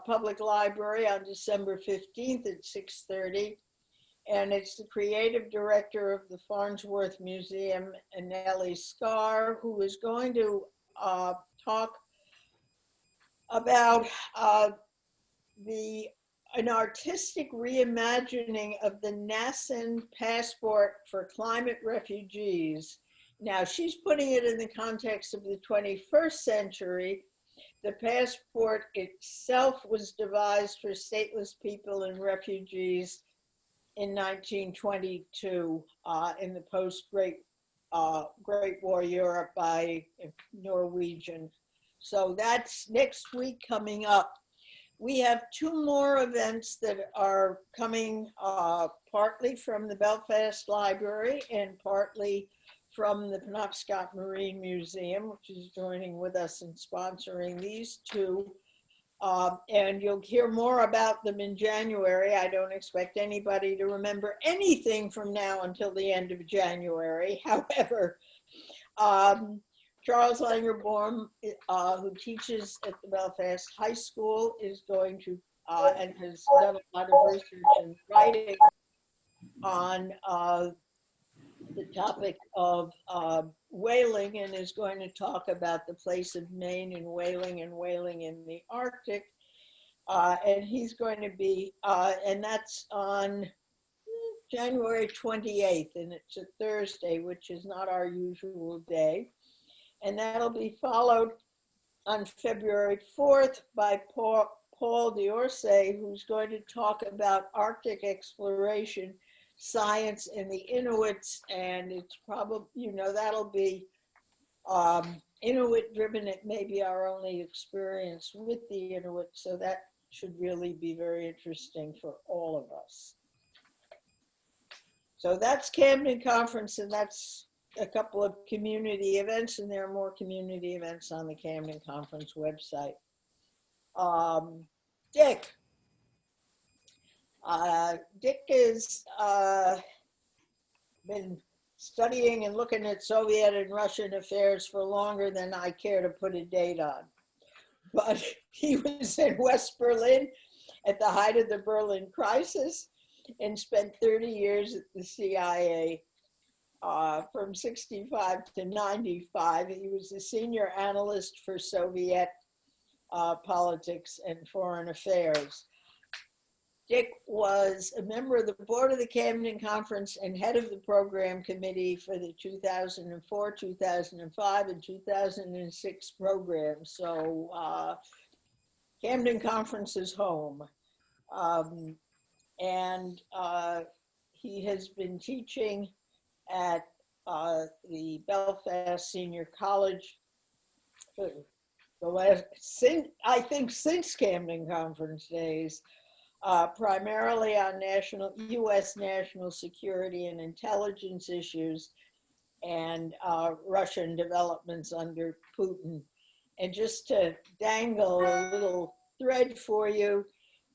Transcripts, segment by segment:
Public Library on December 15th at 6:30. And it's the creative director of the Farnsworth Museum, Nellie Scarr, who is going to talk about an artistic reimagining of the Nassan passport for climate refugees. Now, she's putting it in the context of the 21st century. The passport itself was devised for stateless people and refugees in 1922 in the post-Great War Europe by Norwegian. So that's next week coming up. We have two more events that are coming partly from the Belfast Library and partly from the Penobscot Marine Museum, which is joining with us in sponsoring these two. And you'll hear more about them in January. I don't expect anybody to remember anything from now until the end of January. However, Charles Langerbaum, who teaches at the Belfast High School, is going to, and has done a lot of research and writing on the topic of whaling, and is going to talk about the place of Maine in whaling and whaling in the Arctic. And he's going to be, and that's on January 28th, and it's a Thursday, which is not our usual day. And that'll be followed on February 4th by Paul d'Orsay, who's going to talk about Arctic exploration, science, and the Inuits. And it's probably, you know, that'll be Inuit driven. It may be our only experience with the Inuit. So that should really be very interesting for all of us. So that's Camden Conference, and that's a couple of community events, and there are more community events on the Camden Conference website. Dick. Dick has been studying and looking at Soviet and Russian affairs for longer than I care to put a date on. But he was in West Berlin at the height of the Berlin crisis and spent 30 years at the CIA. From 65 to 95, he was a senior analyst for Soviet politics and foreign affairs. Dick was a member of the board of the Camden Conference and head of the program committee for the 2004, 2005, and 2006 programs. So Camden Conference is home. And he has been teaching at the Belfast Senior College for the last, I think since Camden Conference days, primarily on US national security and intelligence issues and Russian developments under Putin. And just to dangle a little thread for you,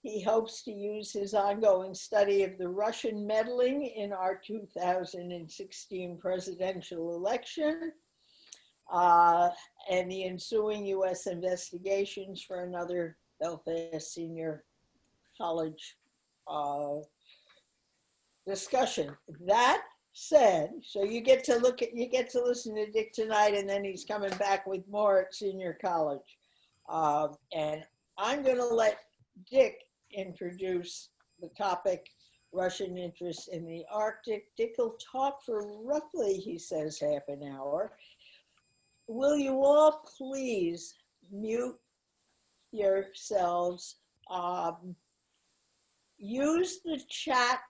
he hopes to use his ongoing study of the Russian meddling in our 2016 presidential election and the ensuing US investigations for another Belfast Senior College discussion. That said, so you get to listen to Dick tonight, and then he's coming back with more at Senior College. And I'm going to let Dick introduce the topic, Russian interests in the Arctic. Dick will talk for roughly, he says, half an hour. Will you all please mute yourselves? Use the chat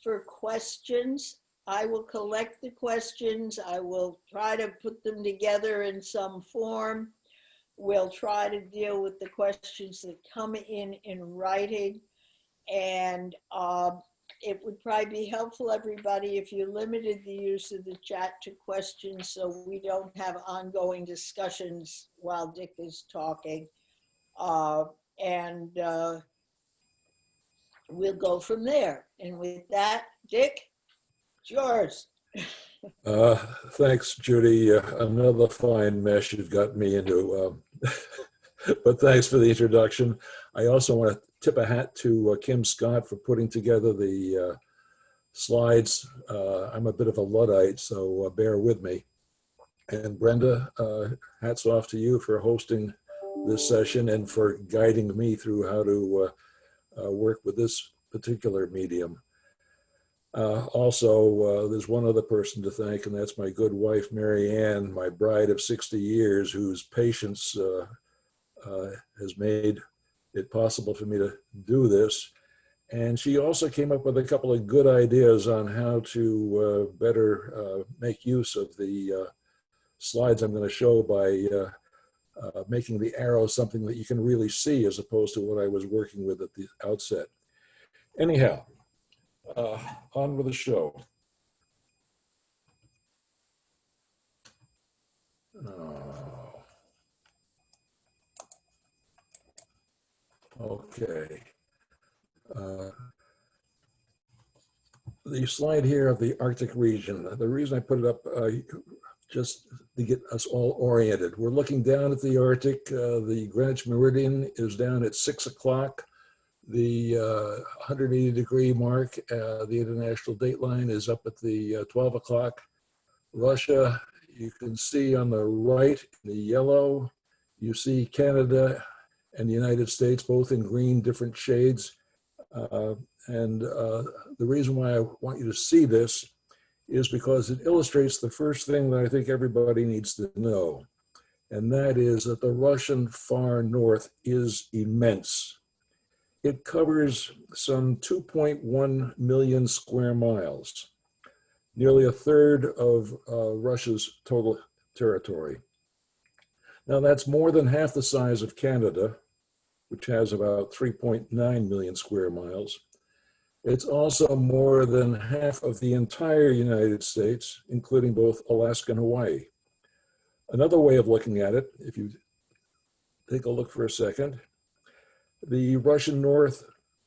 for questions. I will collect the questions. I will try to put them together in some form. We'll try to deal with the questions that come in writing. And it would probably be helpful, everybody, if you limited the use of the chat to questions so we don't have ongoing discussions while Dick is talking. And we'll go from there. And with that, Dick, it's yours. Thanks, Judy. Another fine mess you've got me into. But thanks for the introduction. I also want to tip a hat to Kim Scott for putting together the slides. I'm a bit of a Luddite, so bear with me. And Brenda, hats off to you for hosting this session and for guiding me through how to work with this particular medium. Also, there's one other person to thank, and that's my good wife, Mary Ann, my bride of 60 years, whose patience has made it possible for me to do this. And she also came up with a couple of good ideas on how to better make use of the slides I'm going to show by making the arrows something that you can really see as opposed to what I was working with at the outset. Anyhow, on with the show. Okay. The slide here of the Arctic region. The reason I put it up just to get us all oriented. We're looking down at the Arctic. The Greenwich Meridian is down at 6 o'clock. The 180-degree mark, the international date line, is up at the 12 o'clock. Russia, you can see on the right, the yellow, you see Canada and the United States, both in green, different shades. The reason why I want you to see this is because it illustrates the first thing that I think everybody needs to know, and that is that the Russian far north is immense. It covers some 2.1 million square miles, nearly a third of Russia's total territory. Now that's more than half the size of Canada, which has about 3.9 million square miles. It's also more than half of the entire United States, including both Alaska and Hawaii. Another way of looking at it, if you take a look for a second, the Russian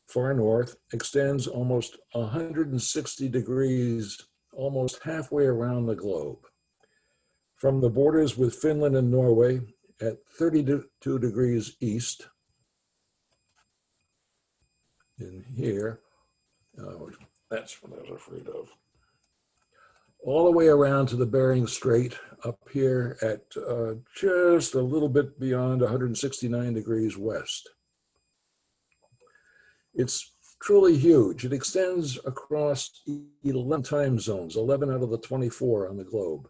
far north, extends almost 160 degrees, almost halfway around the globe. From the borders with Finland and Norway at 32 degrees east, in here, that's what I was afraid of, all the way around to the Bering Strait up here at just a little bit beyond 169 degrees west. It's truly huge. It extends across 11 time zones, 11 out of the 24 on the globe.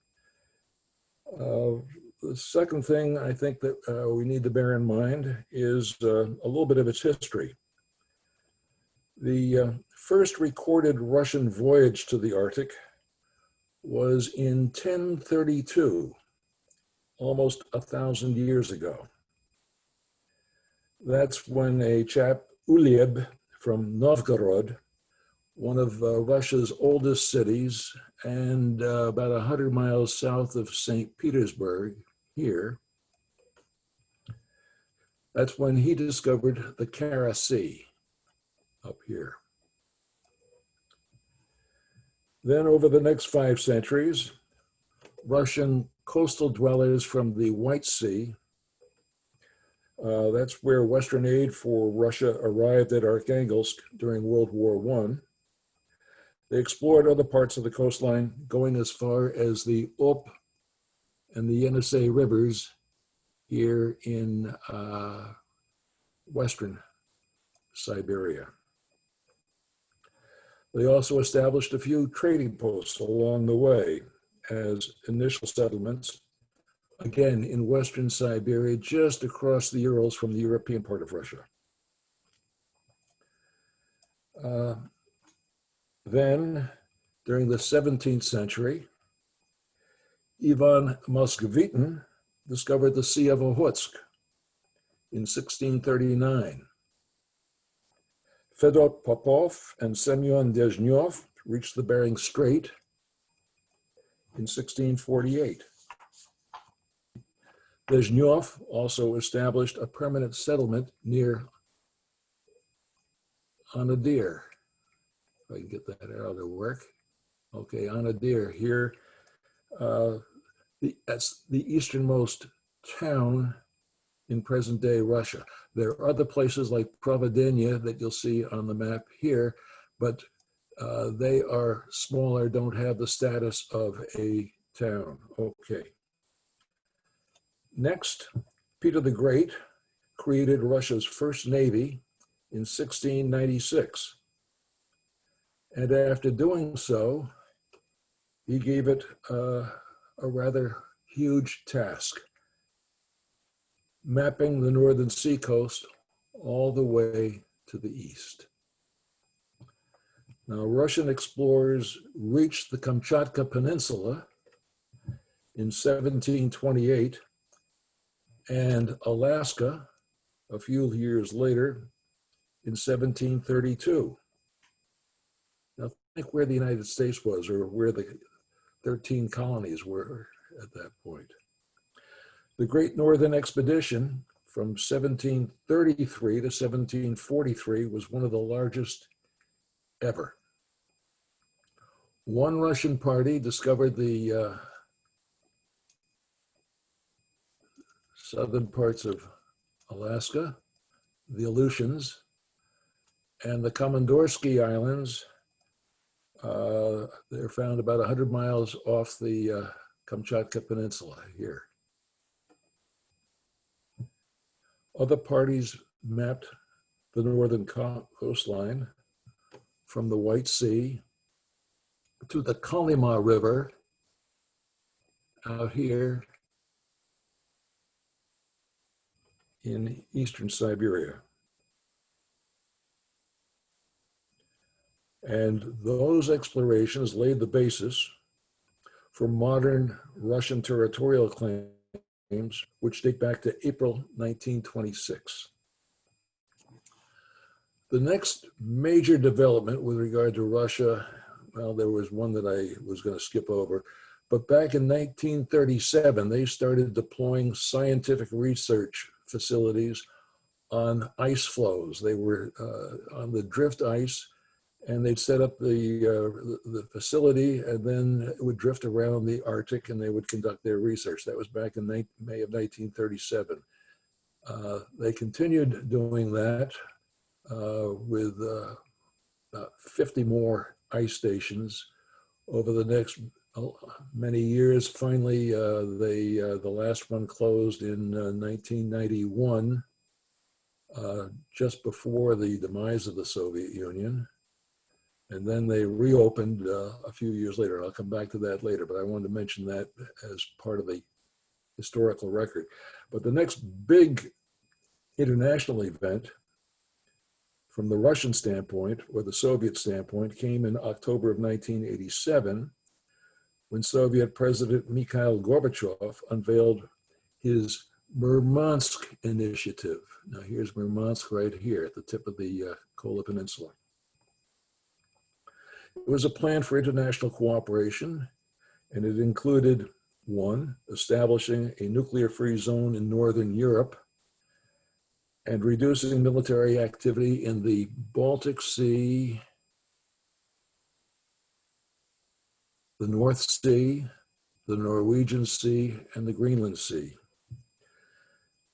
The second thing I think that we need to bear in mind is a little bit of its history. The first recorded Russian voyage to the Arctic was in 1032, almost 1,000 years ago. That's when a chap, Ulyeb, from Novgorod, one of Russia's oldest cities, and about 100 miles south of St. Petersburg, here, that's when he discovered the Kara Sea, up here. Then over the next 5 centuries, Russian coastal dwellers from the White Sea, that's where Western aid for Russia arrived at Arkhangelsk during World War I. They explored other parts of the coastline, going as far as the Ob and the Yenisei rivers here in Western Siberia. They also established a few trading posts along the way as initial settlements, again in Western Siberia, just across the Urals from the European part of Russia. Then, during the 17th century, Ivan Moscovitan discovered the Sea of Ohotsk in 1639. Fedor Popov and Semyon Dezhnev reached the Bering Strait in 1648. Dezhnev also established a permanent settlement near Anadyr. If I can get that arrow to work. Okay, Anadyr here. That's the easternmost town in present-day Russia. There are other places like Providenia that you'll see on the map here, but they are smaller, don't have the status of a town. Okay. Next, Peter the Great created Russia's first navy in 1696. And after doing so, he gave it a rather huge task, mapping the northern seacoast all the way to the east. Now, Russian explorers reached the Kamchatka Peninsula in 1728 and Alaska a few years later in 1732. Now, think where the United States was or where the 13 colonies were at that point. The Great Northern Expedition from 1733 to 1743 was one of the largest ever. One Russian party discovered the southern parts of Alaska, the Aleutians, and the Komandorsky Islands. They're found about 100 miles off the Kamchatka Peninsula here. Other parties mapped the northern coastline from the White Sea to the Kolyma River out here in eastern Siberia. And those explorations laid the basis for modern Russian territorial claims, which date back to April 1926. The next major development with regard to Russia, well, there was one that I was going to skip over, but back in 1937, they started deploying scientific research facilities on ice flows. They were on the drift ice, and they'd set up the facility, and then it would drift around the Arctic, and they would conduct their research. That was back in May of 1937. They continued doing that with about 50 more ice stations over the next many years. Finally, the last one closed in 1991, just before the demise of the Soviet Union. And then they reopened a few years later. I'll come back to that later, but I wanted to mention that as part of the historical record. But the next big international event from the Russian standpoint or the Soviet standpoint came in October of 1987, when Soviet President Mikhail Gorbachev unveiled his Murmansk initiative. Now here's Murmansk right here at the tip of the Kola Peninsula. It was a plan for international cooperation, and it included, one, establishing a nuclear-free zone in Northern Europe and reducing military activity in the Baltic Sea, the North Sea, the Norwegian Sea, and the Greenland Sea.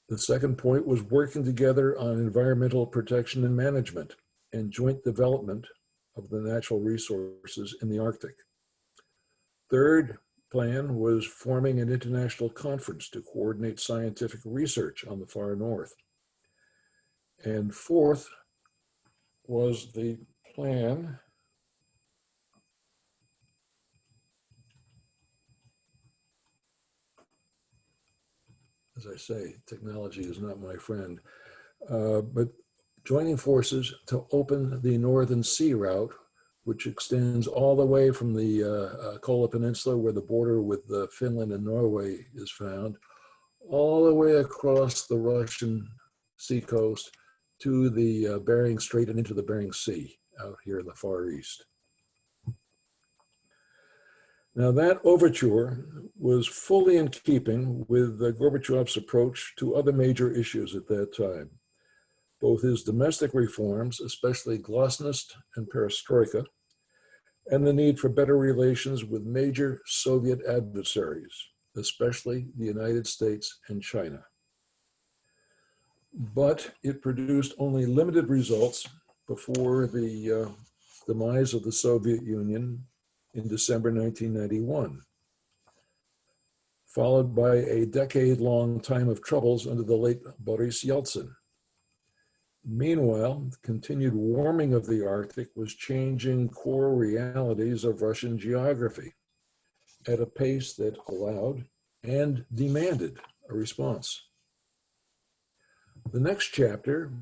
The second point was working together on environmental protection and management and joint development of the natural resources in the Arctic. Third plan was forming an international conference to coordinate scientific research on the far north. And fourth was the plan as I say, technology is not my friend, but joining forces to open the Northern Sea route, which extends all the way from the Kola Peninsula, where the border with Finland and Norway is found, all the way across the Russian seacoast to the Bering Strait and into the Bering Sea out here in the Far East. Now that overture was fully in keeping with Gorbachev's approach to other major issues at that time. Both his domestic reforms, especially glasnost and perestroika, and the need for better relations with major Soviet adversaries, especially the United States and China. but it produced only limited results before the demise of the Soviet Union in December 1991, followed by a decade-long time of troubles under the late Boris Yeltsin. Meanwhile, the continued warming of the Arctic was changing core realities of Russian geography at a pace that allowed and demanded a response. The next chapter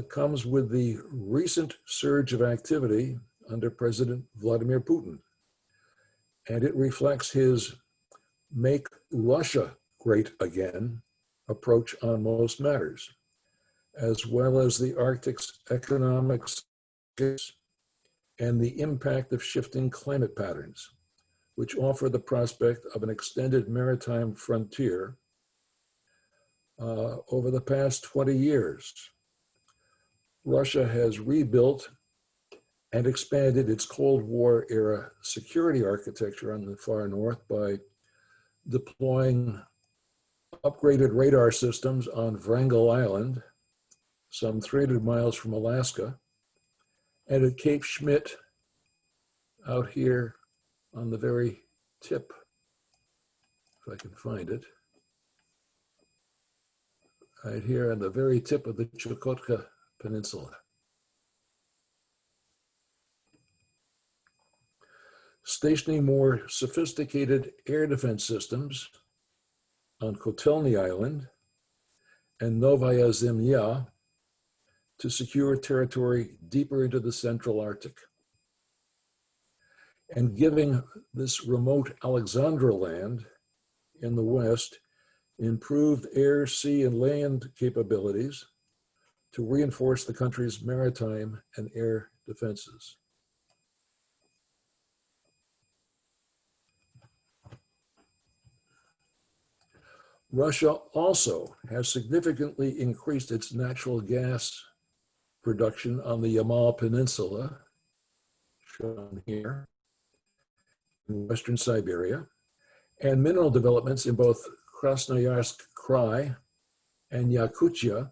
comes with the recent surge of activity under President Vladimir Putin, and it reflects his "Make Russia Great Again" approach on most matters, as well as the Arctic's economics and the impact of shifting climate patterns, which offer the prospect of an extended maritime frontier over the past 20 years. Russia has rebuilt and expanded its Cold War era security architecture on the far north by deploying upgraded radar systems on Wrangel Island, some 300 miles from Alaska, and at Cape Schmidt out here on the very tip, if I can find it, right here on the very tip of the Chukotka Peninsula. Stationing more sophisticated air defense systems on Kotelny Island and Novaya Zemlya to secure territory deeper into the Central Arctic, and giving this remote Alexandra land in the west improved air, sea, and land capabilities to reinforce the country's maritime and air defenses. Russia also has significantly increased its natural gas production on the Yamal Peninsula, shown here, in Western Siberia, and mineral developments in both Krasnoyarsk Krai and Yakutia,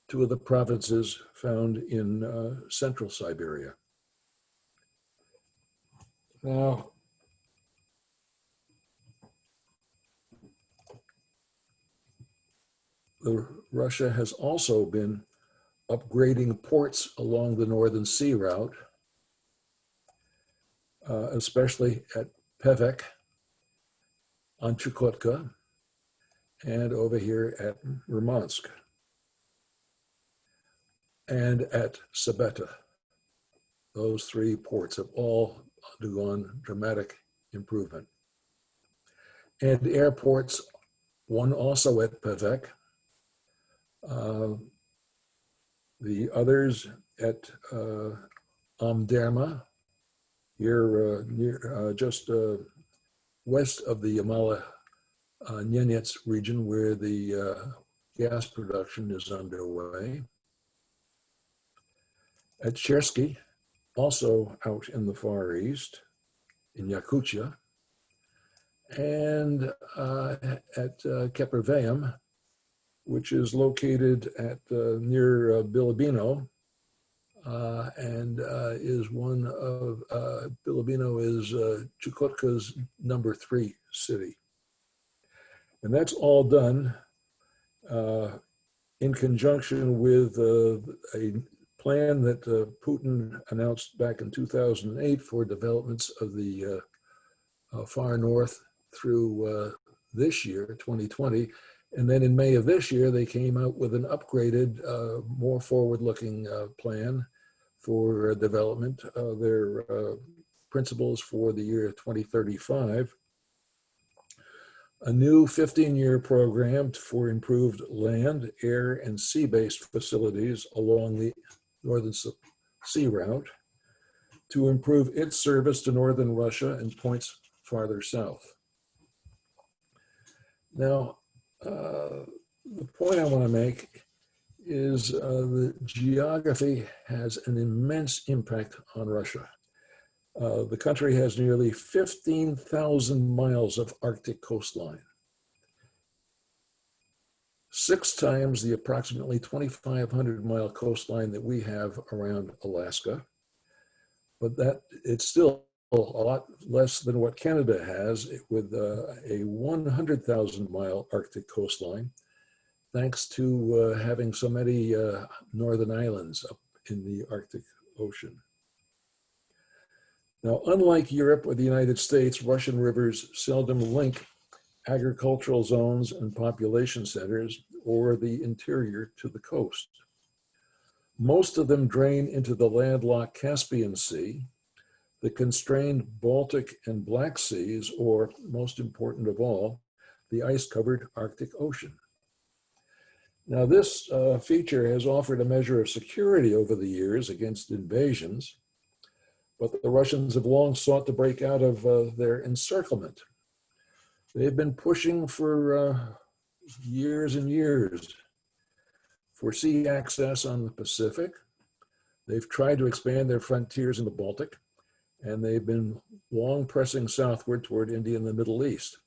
two of the provinces found in Central Siberia. Now, Russia has also been upgrading ports along the Northern Sea route, especially at Pevek on Chukotka and over here at Murmansk and at Sabeta. Those three ports have all undergone dramatic improvement. And airports, one also at Pevek, the others at Omderma, here near, just west of the Yamala Nenets region where the gas production is underway. At Chersky, also out in the Far East, in Yakutia, and at Keperveum, which is located at near Bilibino, and is one of, Bilibino is Chukotka's #3 city. And that's all done in conjunction with a plan that Putin announced back in 2008 for developments of the far north through this year, 2020. And then in May of this year, they came out with an upgraded, more forward-looking plan for development of their principles for the year 2035. A new 15-year program for improved land, air, and sea-based facilities along the Northern Sea route to improve its service to Northern Russia and points farther south. Now, the point I want to make is the geography has an immense impact on Russia. The country has nearly 15,000 miles of Arctic coastline. 6 times the approximately 2,500-mile coastline that we have around Alaska. But that it's still a lot less than what Canada has, with a 100,000-mile Arctic coastline, thanks to having so many northern islands up in the Arctic Ocean. Now, unlike Europe or the United States, Russian rivers seldom link agricultural zones and population centers or the interior to the coast. Most of them drain into the landlocked Caspian Sea, the constrained Baltic and Black Seas, or, most important of all, the ice-covered Arctic Ocean. Now, this feature has offered a measure of security over the years against invasions, but the Russians have long sought to break out of their encirclement. They've been pushing for years and years for sea access on the Pacific. They've tried to expand their frontiers in the Baltic, and they've been long pressing southward toward India and the Middle East.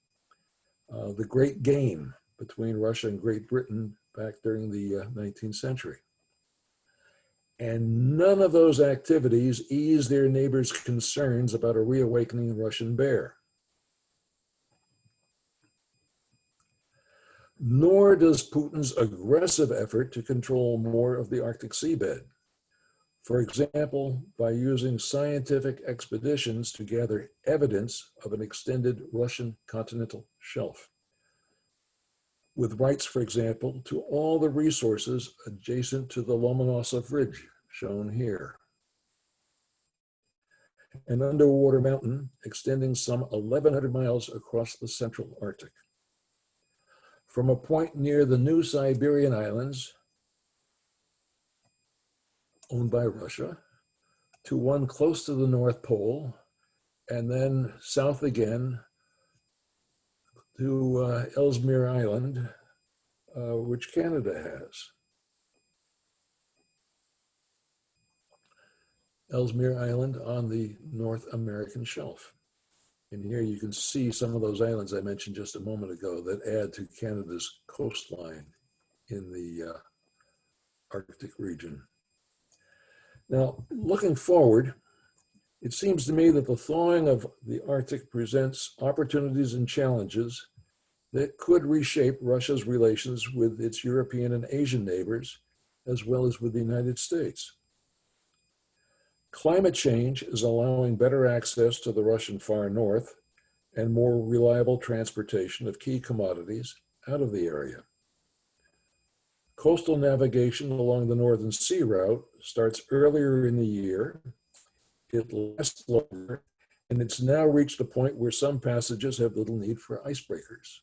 The great game between Russia and Great Britain back during the 19th century. And none of those activities eased their neighbors' concerns about a reawakening Russian bear. Nor does Putin's aggressive effort to control more of the Arctic seabed. For example, by using scientific expeditions to gather evidence of an extended Russian continental shelf, with rights, for example, to all the resources adjacent to the Lomonosov Ridge, shown here. An underwater mountain extending some 1,100 miles across the central Arctic. From a point near the New Siberian Islands, owned by Russia, to one close to the North Pole, and then south again to Ellesmere Island, which Canada has. Ellesmere Island on the North American shelf. And here you can see some of those islands I mentioned just a moment ago that add to Canada's coastline in the Arctic region. Now, looking forward, it seems to me that the thawing of the Arctic presents opportunities and challenges that could reshape Russia's relations with its European and Asian neighbors, as well as with the United States. Climate change is allowing better access to the Russian far north and more reliable transportation of key commodities out of the area. Coastal navigation along the Northern Sea route starts earlier in the year, it lasts longer, and it's now reached a point where some passages have little need for icebreakers.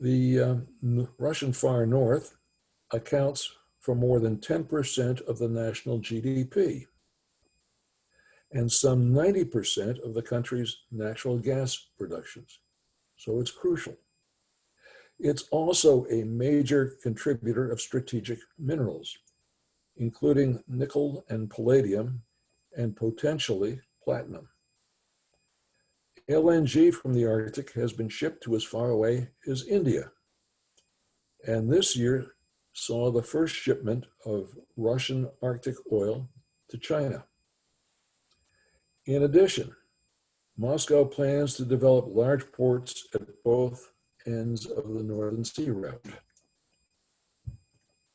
The Russian far north accounts for more than 10% of the national GDP and some 90% of the country's natural gas productions. So it's crucial. It's also a major contributor of strategic minerals, including nickel and palladium, and potentially platinum. LNG from the Arctic has been shipped to as far away as India. And this year saw the first shipment of Russian Arctic oil to China. In addition, Moscow plans to develop large ports at both ends of the Northern Sea route.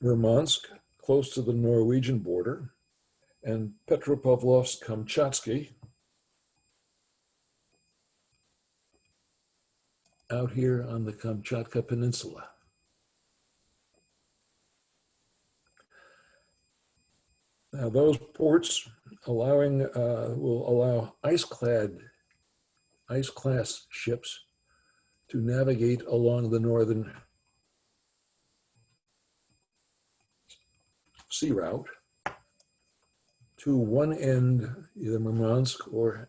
Murmansk, close to the Norwegian border, and Petropavlovsk-Kamchatsky, out here on the Kamchatka Peninsula. Now, those ports will allow ice-class ships to navigate along the Northern Sea route to one end, either Murmansk or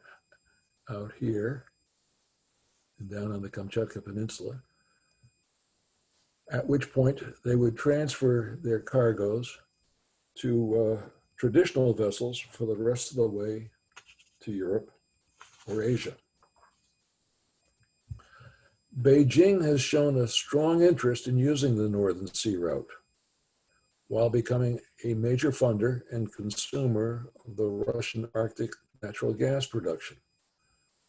out here, down on the Kamchatka Peninsula, at which point they would transfer their cargoes to traditional vessels for the rest of the way to Europe or Asia. Beijing has shown a strong interest in using the Northern Sea route, while becoming a major funder and consumer of the Russian Arctic natural gas production.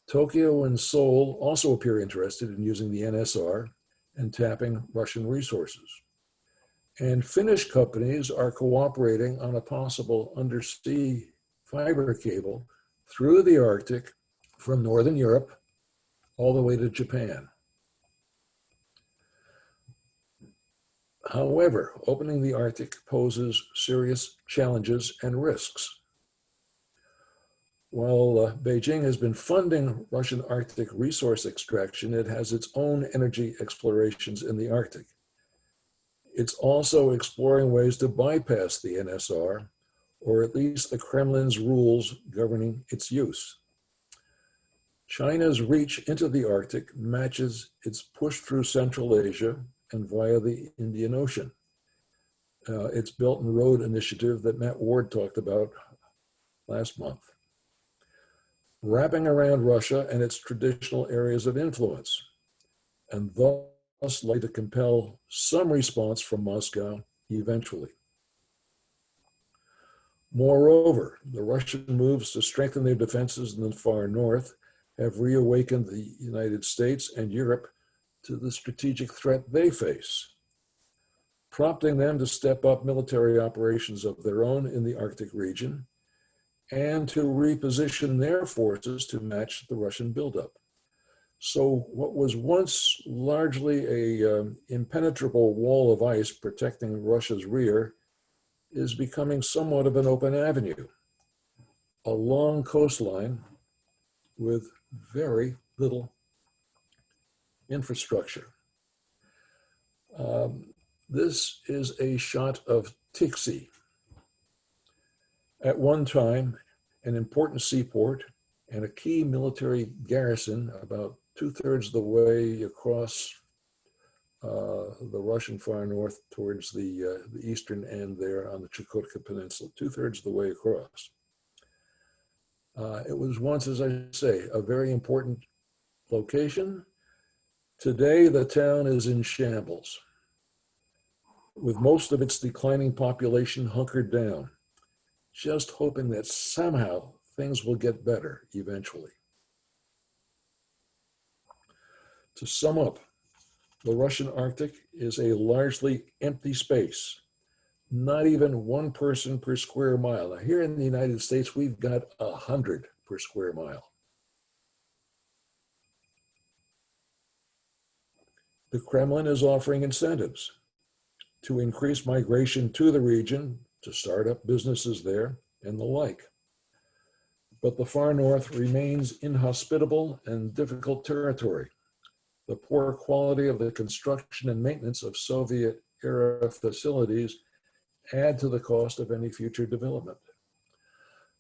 Tokyo and Seoul also appear interested in using the NSR and tapping Russian resources. And Finnish companies are cooperating on a possible undersea fiber cable through the Arctic from Northern Europe all the way to Japan. However, opening the Arctic poses serious challenges and risks. While Beijing has been funding Russian Arctic resource extraction, it has its own energy explorations in the Arctic. It's also exploring ways to bypass the NSR, or at least the Kremlin's rules governing its use. China's reach into the Arctic matches its push through Central Asia and via the Indian Ocean. Its Belt and Road initiative that Matt Ward talked about last month, wrapping around Russia and its traditional areas of influence, and thus likely to compel some response from Moscow eventually. Moreover, the Russian moves to strengthen their defenses in the far north have reawakened the United States and Europe to the strategic threat they face, prompting them to step up military operations of their own in the Arctic region and to reposition their forces to match the Russian buildup. So what was once largely an impenetrable wall of ice protecting Russia's rear is becoming somewhat of an open avenue, a long coastline with very little infrastructure. This is a shot of Tixi, at one time an important seaport and a key military garrison about 2/3 of the way across the Russian far north towards the eastern end there on the Chukotka Peninsula, 2/3 of the way across. It was once, as I say, a very important location. Today, the town is in shambles, with most of its declining population hunkered down, just hoping that somehow things will get better eventually. To sum up, the Russian Arctic is a largely empty space, not even one person per square mile. Now, here in the United States, we've got 100 per square mile. The Kremlin is offering incentives to increase migration to the region, to start up businesses there, and the like. But the far north remains inhospitable and difficult territory. The poor quality of the construction and maintenance of Soviet-era facilities add to the cost of any future development.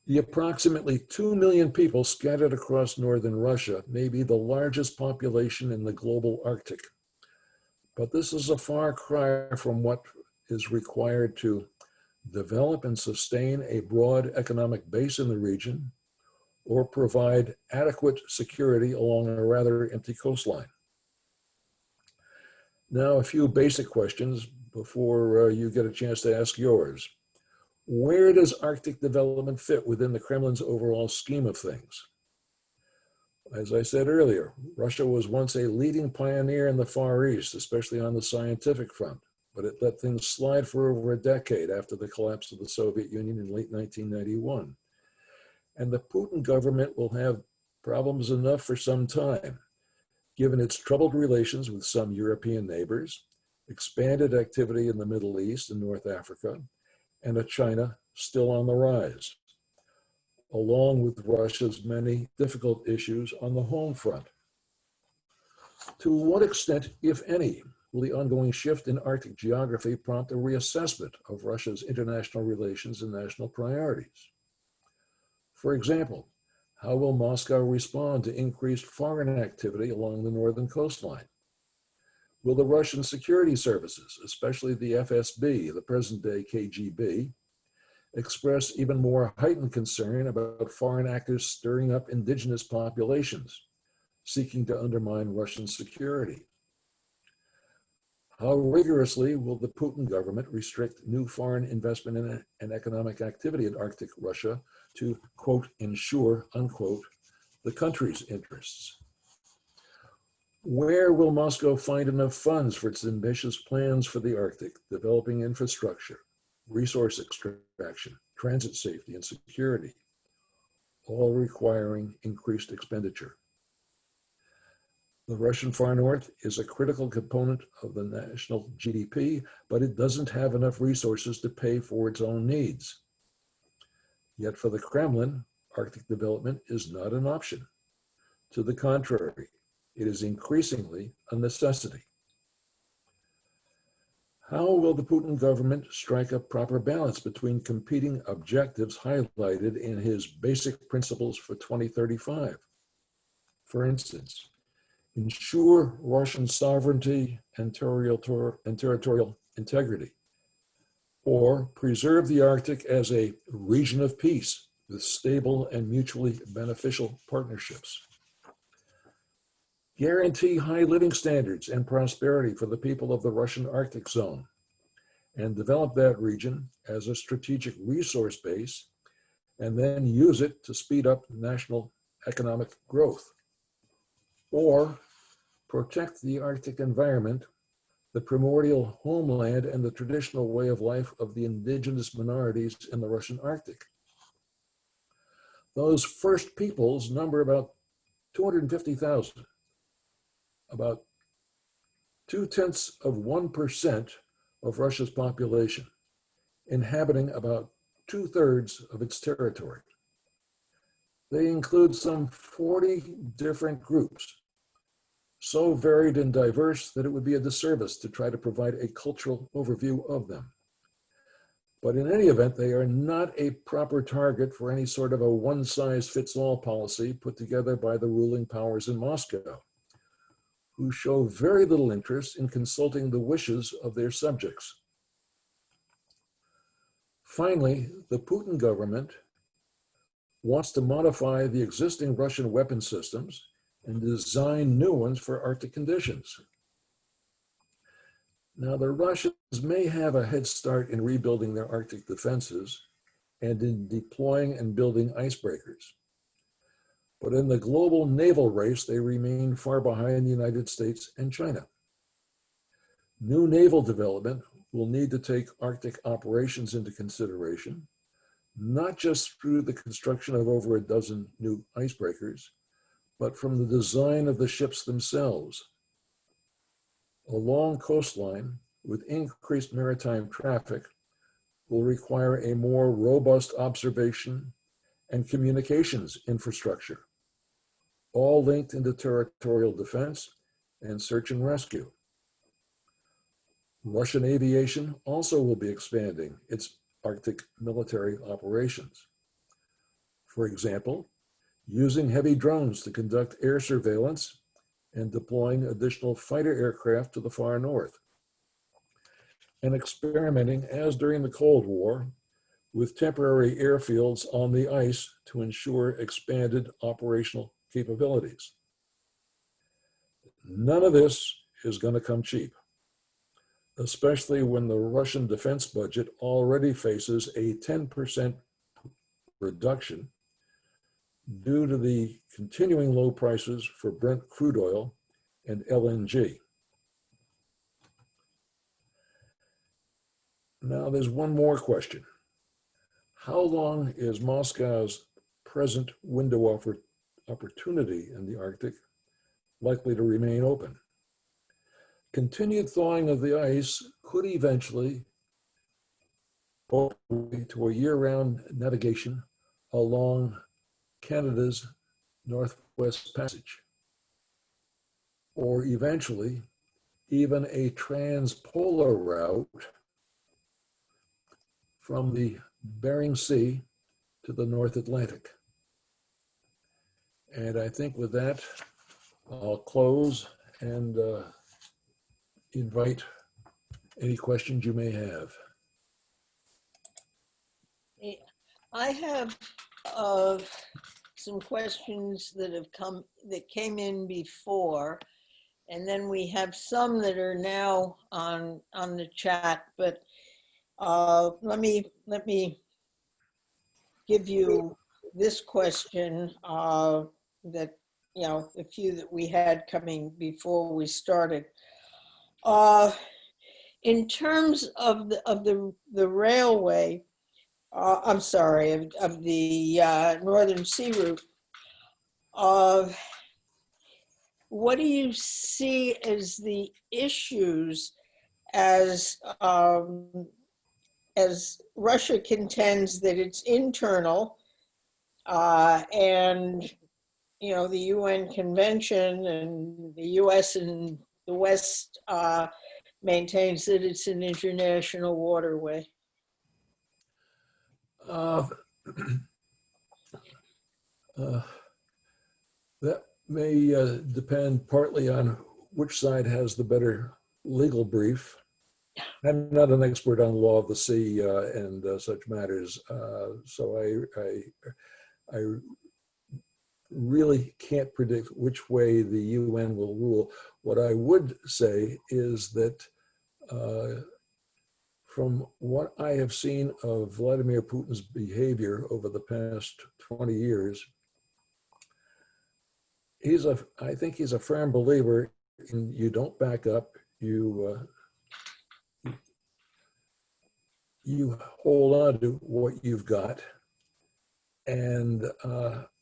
The approximately 2 million people scattered across northern Russia may be the largest population in the global Arctic. But this is a far cry from what is required to develop and sustain a broad economic base in the region or provide adequate security along a rather empty coastline. Now, a few basic questions before you get a chance to ask yours. Where does Arctic development fit within the Kremlin's overall scheme of things? As I said earlier, Russia was once a leading pioneer in the Far East, especially on the scientific front, but it let things slide for over a decade after the collapse of the Soviet Union in late 1991. And the Putin government will have problems enough for some time, given its troubled relations with some European neighbors, expanded activity in the Middle East and North Africa, and a China still on the rise, along with Russia's many difficult issues on the home front. To what extent, if any, will the ongoing shift in Arctic geography prompt a reassessment of Russia's international relations and national priorities? For example, how will Moscow respond to increased foreign activity along the northern coastline? Will the Russian security services, especially the FSB, the present-day KGB, express even more heightened concern about foreign actors stirring up indigenous populations, seeking to undermine Russian security? How rigorously will the Putin government restrict new foreign investment and economic activity in Arctic Russia to, quote, ensure, unquote, the country's interests? Where will Moscow find enough funds for its ambitious plans for the Arctic, developing infrastructure, resource extraction, transit safety, and security, all requiring increased expenditure? The Russian far north is a critical component of the national GDP, but it doesn't have enough resources to pay for its own needs. Yet for the Kremlin, Arctic development is not an option. To the contrary, it is increasingly a necessity. How will the Putin government strike a proper balance between competing objectives highlighted in his basic principles for 2035? For instance, ensure Russian sovereignty and territorial integrity, or preserve the Arctic as a region of peace with stable and mutually beneficial partnerships. Guarantee high living standards and prosperity for the people of the Russian Arctic zone, and develop that region as a strategic resource base, and then use it to speed up national economic growth. Or protect the Arctic environment, the primordial homeland, and the traditional way of life of the indigenous minorities in the Russian Arctic. Those first peoples number about 250,000. About 0.2% of Russia's population, inhabiting about 2/3 of its territory. They include some 40 different groups, so varied and diverse that it would be a disservice to try to provide a cultural overview of them. But in any event, they are not a proper target for any sort of a one-size-fits-all policy put together by the ruling powers in Moscow, who show very little interest in consulting the wishes of their subjects. Finally, the Putin government wants to modify the existing Russian weapon systems and design new ones for Arctic conditions. Now, the Russians may have a head start in rebuilding their Arctic defenses and in deploying and building icebreakers. But in the global naval race, they remain far behind the United States and China. New naval development will need to take Arctic operations into consideration, not just through the construction of over a dozen new icebreakers, but from the design of the ships themselves. A long coastline with increased maritime traffic will require a more robust observation and communications infrastructure, all linked into territorial defense and search and rescue. Russian aviation also will be expanding its Arctic military operations. For example, using heavy drones to conduct air surveillance and deploying additional fighter aircraft to the far north, and experimenting, as during the Cold War, with temporary airfields on the ice to ensure expanded operational capabilities. None of this is going to come cheap, especially when the Russian defense budget already faces a 10% reduction due to the continuing low prices for Brent crude oil and LNG. Now, there's one more question. How long is Moscow's present window of opportunity in the Arctic likely to remain open? Continued thawing of the ice could eventually open to a year-round navigation along Canada's Northwest Passage, or eventually even a transpolar route from the Bering Sea to the North Atlantic. And I think with that, I'll close and invite any questions you may have. I have some questions that came in before, and then we have some that are now on the chat. But let me give you this question that, you know, the few that we had coming before we started. In terms of the railway, I'm sorry, of the Northern Sea Route, what do you see as the issues as Russia contends that it's internal, and you know, the UN Convention and the US and the West maintains that it's an international waterway? That may depend partly on which side has the better legal brief. I'm not an expert on law of the sea and such matters, so I really can't predict which way the UN will rule. What I would say is that from what I have seen of Vladimir Putin's behavior over the past 20 years, I think he's a firm believer in you don't back up, you hold on to what you've got. And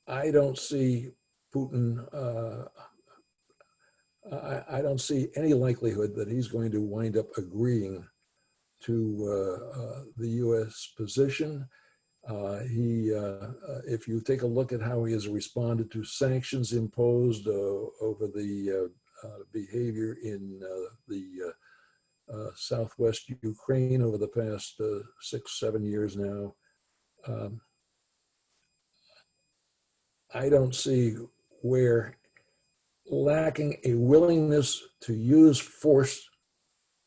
I don't see Putin, I don't see any likelihood that he's going to wind up agreeing to the US position. If you take a look at how he has responded to sanctions imposed over the behavior in the southwest Ukraine over the past 6-7 years now, I don't see where lacking a willingness to use force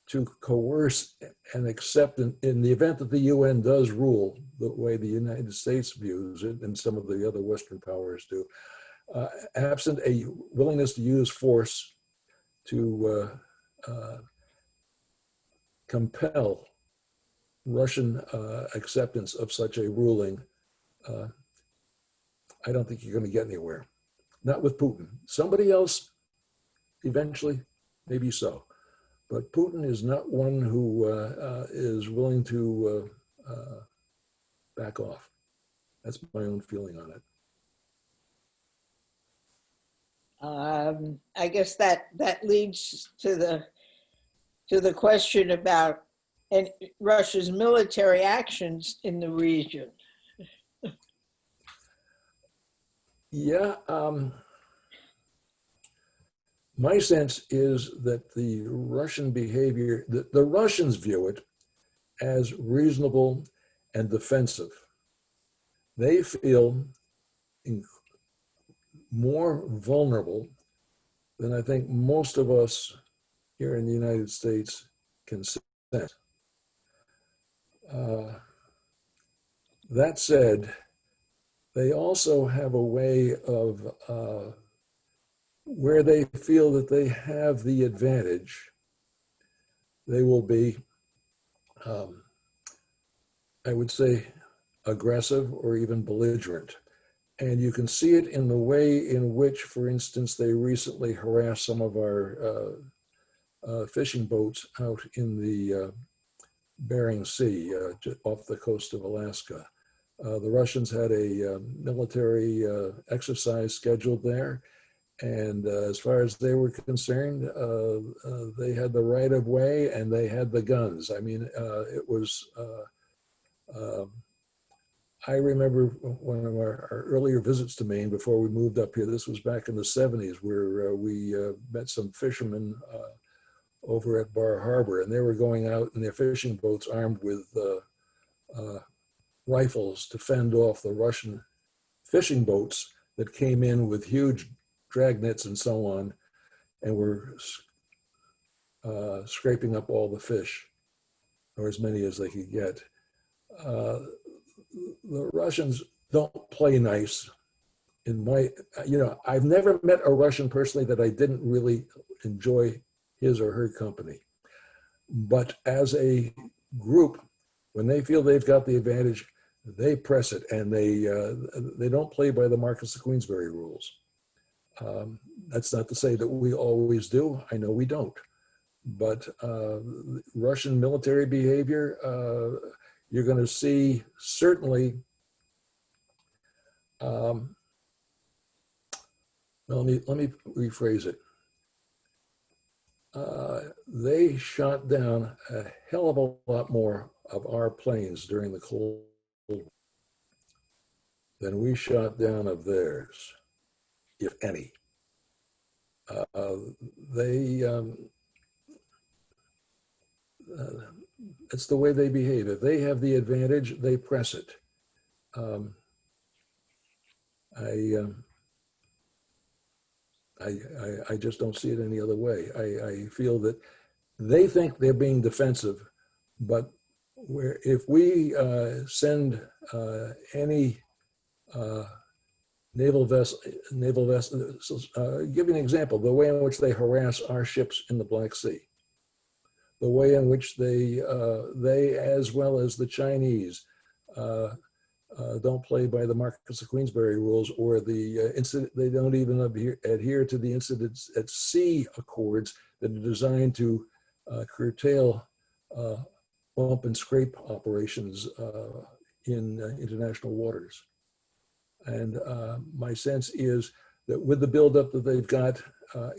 to coerce and accept in the event that the UN does rule the way the United States views it and some of the other Western powers do, absent a willingness to use force to compel Russian acceptance of such a ruling, I don't think you're going to get anywhere. Not with Putin. Somebody else, eventually, maybe so. But Putin is not one who is willing to back off. That's my own feeling on it. I guess that leads to the question about Russia's military actions in the region. Yeah, my sense is that the Russian behavior, the Russians view it as reasonable and defensive. They feel more vulnerable than I think most of us here in the United States can sense. That said, they also have a way of where they feel that they have the advantage, they will be, I would say, aggressive or even belligerent. And you can see it in the way in which, for instance, they recently harassed some of our fishing boats out in the Bering Sea, just off the coast of Alaska. The Russians had a military exercise scheduled there. And as far as they were concerned, they had the right of way and they had the guns. I mean, it was, I remember one of our earlier visits to Maine before we moved up here. This was back in the 70s, where we met some fishermen over at Bar Harbor, and they were going out in their fishing boats armed with rifles to fend off the Russian fishing boats that came in with huge dragnets and so on, and were scraping up all the fish, or as many as they could get. The Russians don't play nice. in my, I've never met a Russian personally that I didn't really enjoy his or her company. But as a group, when they feel they've got the advantage, they press it, and they don't play by the Marcus of Queensberry rules. That's not to say that we always do. I know we don't. But Russian military behavior, you're going to see certainly. Let me rephrase it. They shot down a hell of a lot more of our planes during the Cold War than we shot down of theirs, if any. It's the way they behave. If they have the advantage, they press it. I just don't see it any other way. I feel that they think they're being defensive, but if we send any naval vessels, give you an example, the way in which they harass our ships in the Black Sea, the way in which they as well as the Chinese, don't play by the Marcus of Queensberry rules, or the incident. They don't even adhere to the incidents at sea accords that are designed to curtail bump and scrape operations in international waters. And my sense is that with the buildup that they've got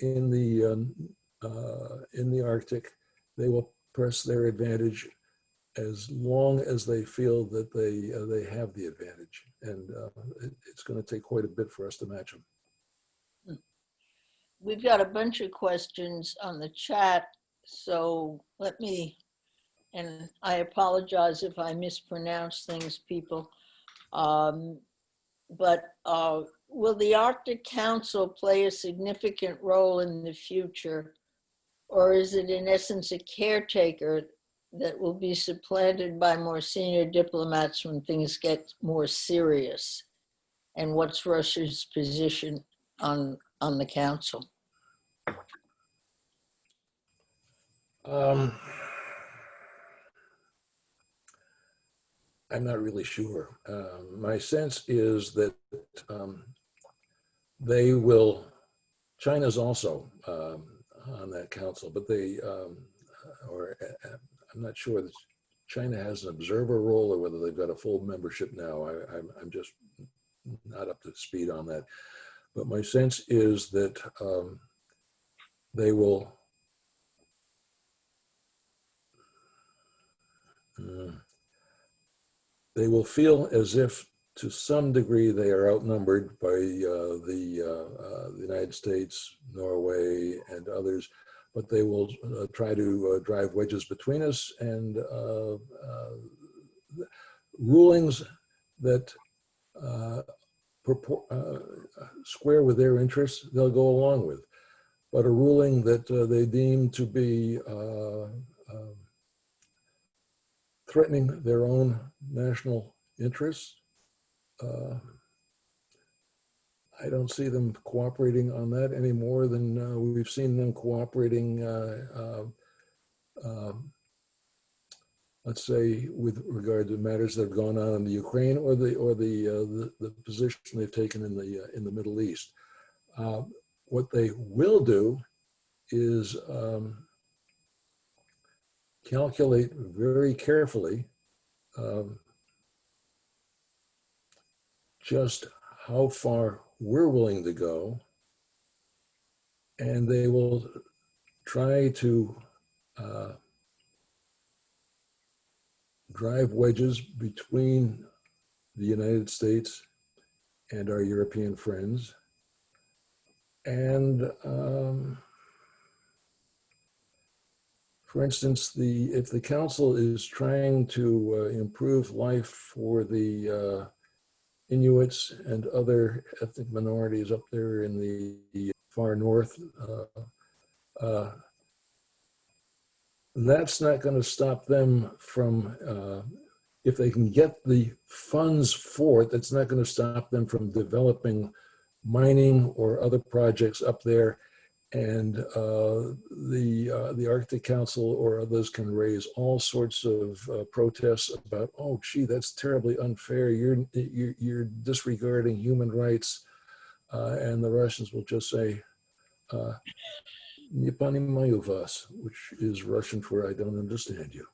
in the Arctic, they will press their advantage as long as they feel that they have the advantage. And it's going to take quite a bit for us to match them. We've got a bunch of questions on the chat, so let me, and I apologize if I mispronounce things, people, but will the Arctic Council play a significant role in the future, or is it in essence a caretaker that will be supplanted by more senior diplomats when things get more serious? And what's Russia's position on the council? I'm not really sure. My sense is that they will, China's also on that council, but I'm not sure that China has an observer role or whether they've got a full membership now. I'm just not up to speed on that. But my sense is that they will feel as if to some degree they are outnumbered by the United States, Norway, and others, but they will try to drive wedges between us, and rulings that square with their interests, they'll go along with. But a ruling that they deem to be threatening their own national interests, I don't see them cooperating on that any more than we've seen them cooperating, let's say, with regard to matters that have gone on in the Ukraine or the position they've taken in the Middle East. What they will do is calculate very carefully just how far we're willing to go, and they will try to drive wedges between the United States and our European friends. And for instance, if the Council is trying to improve life for the Inuits and other ethnic minorities up there in the far north, that's not going to stop them from, if they can get the funds for it, that's not going to stop them from developing mining or other projects up there, and the Arctic Council or others can raise all sorts of protests about, oh, gee, that's terribly unfair. You're disregarding human rights, and the Russians will just say, "Не понимаю вас," which is Russian for "I don't understand you."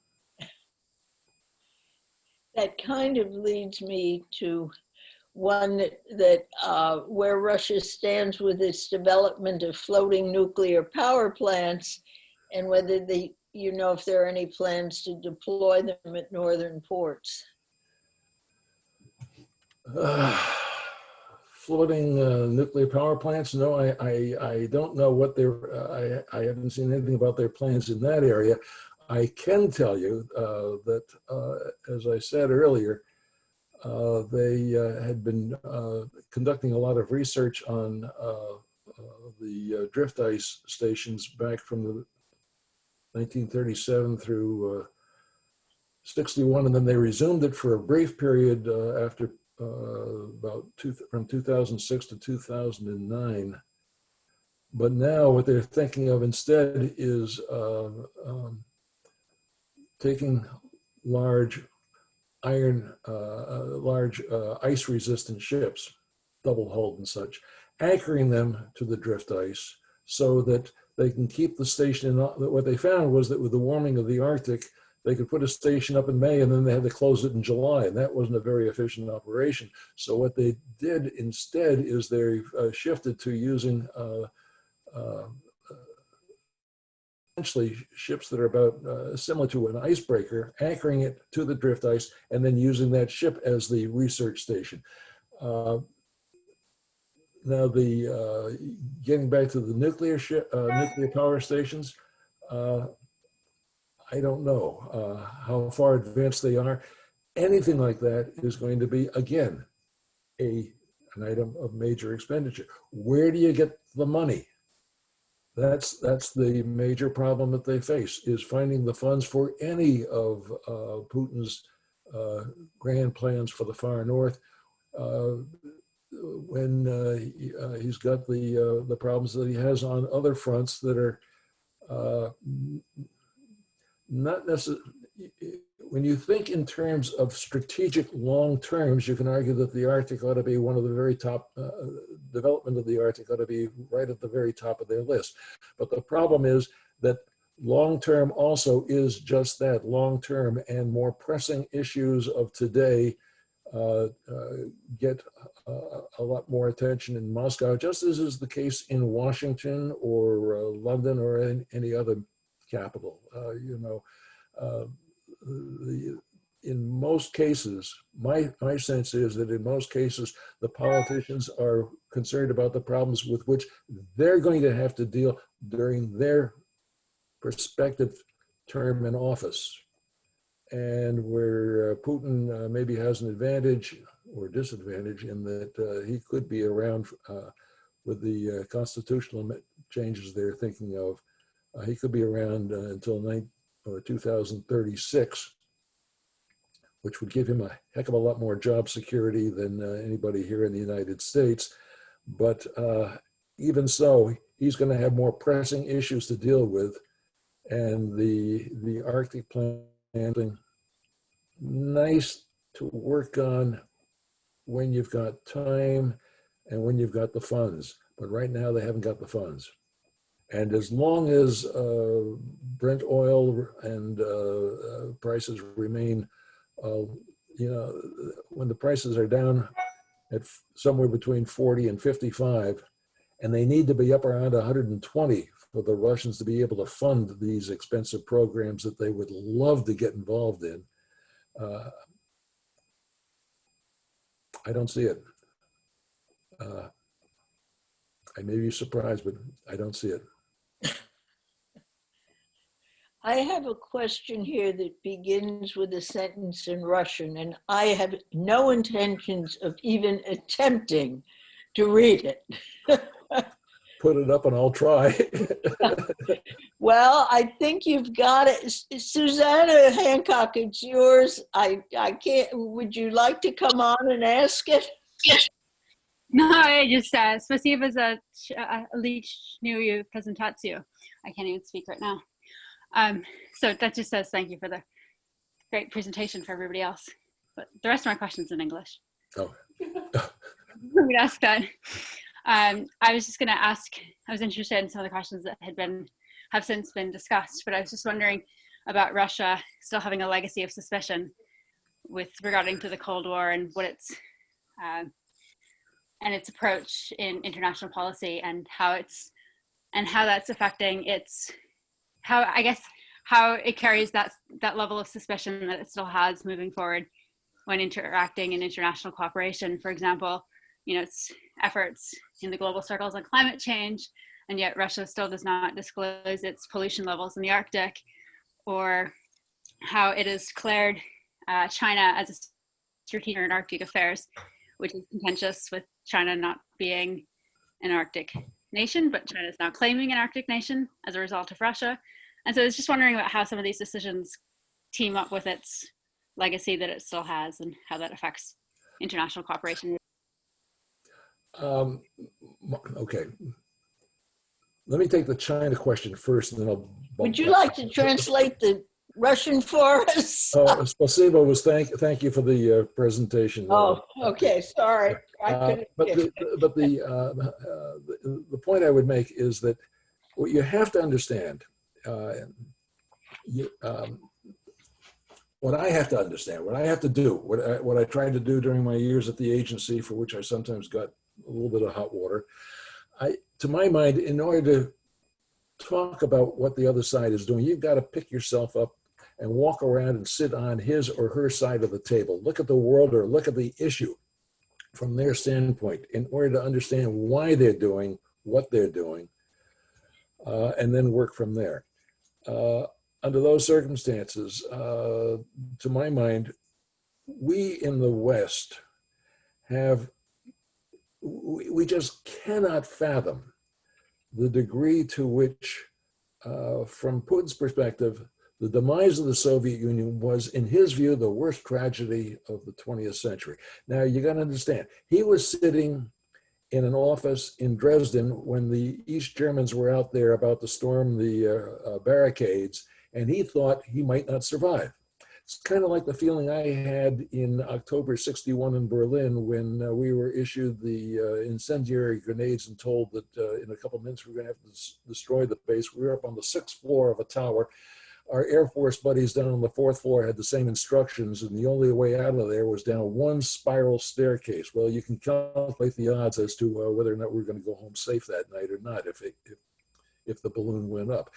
That kind of leads me to one that where Russia stands with its development of floating nuclear power plants, and whether if there are any plans to deploy them at northern ports. Floating nuclear power plants? No, I don't know what they're, I haven't seen anything about their plans in that area. I can tell you that, as I said earlier, they had been conducting a lot of research on the drift ice stations back from the 1937 through 61, and then they resumed it for a brief period after from 2006 to 2009. But now what they're thinking of instead is taking large ice-resistant ships, double-hulled and such, anchoring them to the drift ice so that they can keep the station. What they found was that with the warming of the Arctic, they could put a station up in May and then they had to close it in July, and that wasn't a very efficient operation. So what they did instead is they shifted to using essentially ships that are about similar to an icebreaker, anchoring it to the drift ice and then using that ship as the research station. Now, getting back to the nuclear power stations, I don't know how far advanced they are. Anything like that is going to be, again, an item of major expenditure. Where do you get the money? That's the major problem that they face, is finding the funds for any of Putin's grand plans for the far north. When he's got the problems that he has on other fronts that are not necessarily. When you think in terms of strategic long terms, you can argue that the Arctic ought to be one of the very top, development of the Arctic ought to be right at the very top of their list. But the problem is that long term also is just that, long term, and more pressing issues of today get a lot more attention in Moscow, just as is the case in Washington or London or any other capital. In most cases, my sense is that in most cases, the politicians are concerned about the problems with which they're going to have to deal during their prospective term in office. And where Putin maybe has an advantage or disadvantage in that he could be around with the constitutional changes they're thinking of. He could be around until 2036, which would give him a heck of a lot more job security than anybody here in the United States. But even so, he's going to have more pressing issues to deal with. And the Arctic planning, nice to work on when you've got time and when you've got the funds. But right now they haven't got the funds. And as long as Brent oil and prices remain, when the prices are down at somewhere between 40 and 55, and they need to be up around 120 for the Russians to be able to fund these expensive programs that they would love to get involved in, I don't see it. I may be surprised, but I don't see it. I have a question here that begins with a sentence in Russian, and I have no intentions of even attempting to read it. Put it up and I'll try. Well, I think you've got it. Susanna Hancock, it's yours. I can't, would you like to come on and ask it? No, I just спасибо за отличную презентацию. I can't even speak right now. So that just says thank you for the great presentation for everybody else. But the rest of my questions in English. Oh. We'd ask that. I was just going to ask, I was interested in some of the questions that have since been discussed, but I was just wondering about Russia still having a legacy of suspicion with regarding to the Cold War and what its and its approach in international policy, and how that's affecting how it carries that level of suspicion that it still has moving forward when interacting in international cooperation. For example, its efforts in the global circles on climate change, and yet Russia still does not disclose its pollution levels in the Arctic, or how it has declared China as a strategic in Arctic affairs, which is contentious with China not being an Arctic nation, but China is now claiming an Arctic nation as a result of Russia. And so I was just wondering about how some of these decisions team up with its legacy that it still has, and how that affects international cooperation. Okay. Let me take the China question first, and then I'll... Would you like to translate the Russian for us? Spasibo was thank you for the presentation. Oh, okay, sorry. But the point I would make is that what you have to understand, what I have to understand, what I have to do, what I tried to do during my years at the agency, for which I sometimes got a little bit of hot water, to my mind, in order to talk about what the other side is doing, you've got to pick yourself up and walk around and sit on his or her side of the table. Look at the world, or look at the issue from their standpoint, in order to understand why they're doing what they're doing, and then work from there. Under those circumstances, to my mind, we in the West we just cannot fathom the degree to which, from Putin's perspective, the demise of the Soviet Union was, in his view, the worst tragedy of the 20th century. Now, you got to understand, he was sitting in an office in Dresden when the East Germans were out there about to storm the barricades, and he thought he might not survive. It's kind of like the feeling I had in October '61 in Berlin, when we were issued the incendiary grenades and told that in a couple of minutes we were going to have to destroy the base. We were up on the 6th floor of a tower. Our Air Force buddies down on the 4th floor had the same instructions, and the only way out of there was down one spiral staircase. Well, you can calculate the odds as to whether or not we're going to go home safe that night or not if the balloon went up.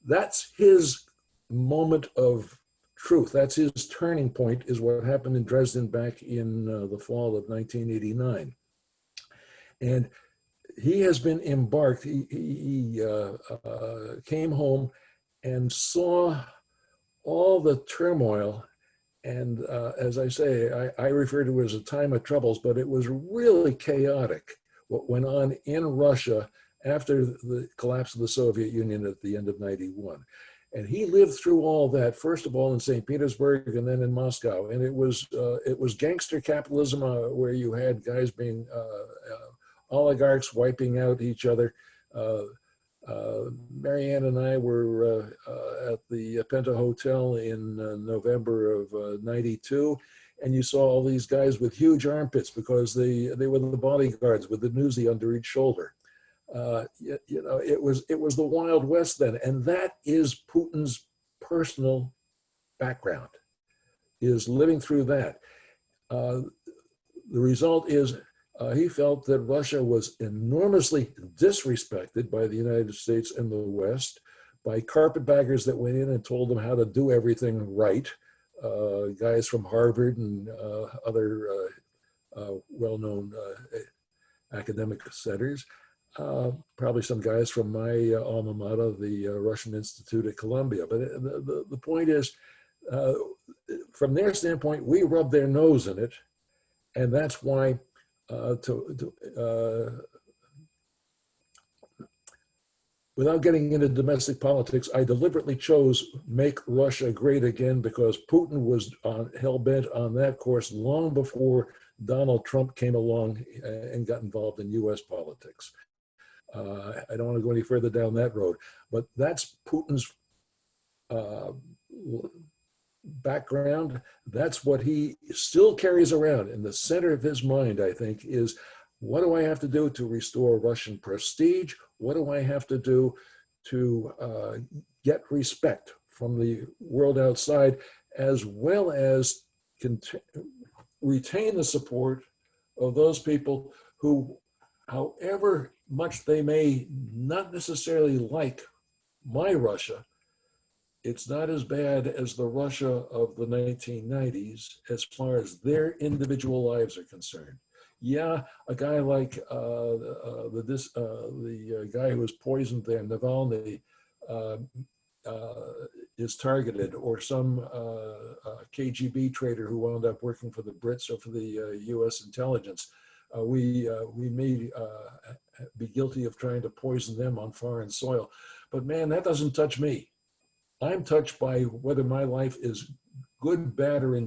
That's his moment of truth. That's his turning point, is what happened in Dresden back in the fall of 1989. And he has been embarked. He came home and saw all the turmoil. And as I say, I refer to it as a time of troubles, but it was really chaotic what went on in Russia after the collapse of the Soviet Union at the end of '91. And he lived through all that, first of all in St. Petersburg and then in Moscow. And it was gangster capitalism, where you had guys being oligarchs wiping out each other. Marianne and I were at the Penta Hotel in November of '92, and you saw all these guys with huge armpits because they were the bodyguards with the Uzi under each shoulder. It was the Wild West then, and that is Putin's personal background, is living through that. The result is he felt that Russia was enormously disrespected by the United States and the West, by carpetbaggers that went in and told them how to do everything right, guys from Harvard and other well-known academic centers. Probably some guys from my alma mater, the Russian Institute at Columbia. But the point is, from their standpoint, we rub their nose in it. And that's why, without getting into domestic politics, I deliberately chose Make Russia Great Again, because Putin was hell-bent on that course long before Donald Trump came along and got involved in US politics. I don't want to go any further down that road, but that's Putin's background. That's what he still carries around in the center of his mind, I think, is what do I have to do to restore Russian prestige? What do I have to do to get respect from the world outside, as well as retain the support of those people who, however much they may not necessarily like my Russia, it's not as bad as the Russia of the 1990s as far as their individual lives are concerned. Yeah, a guy like the guy who was poisoned there, Navalny, is targeted, or some KGB traitor who wound up working for the Brits or for the US intelligence. We may be guilty of trying to poison them on foreign soil, but man, that doesn't touch me. I'm touched by whether my life is good, bad, or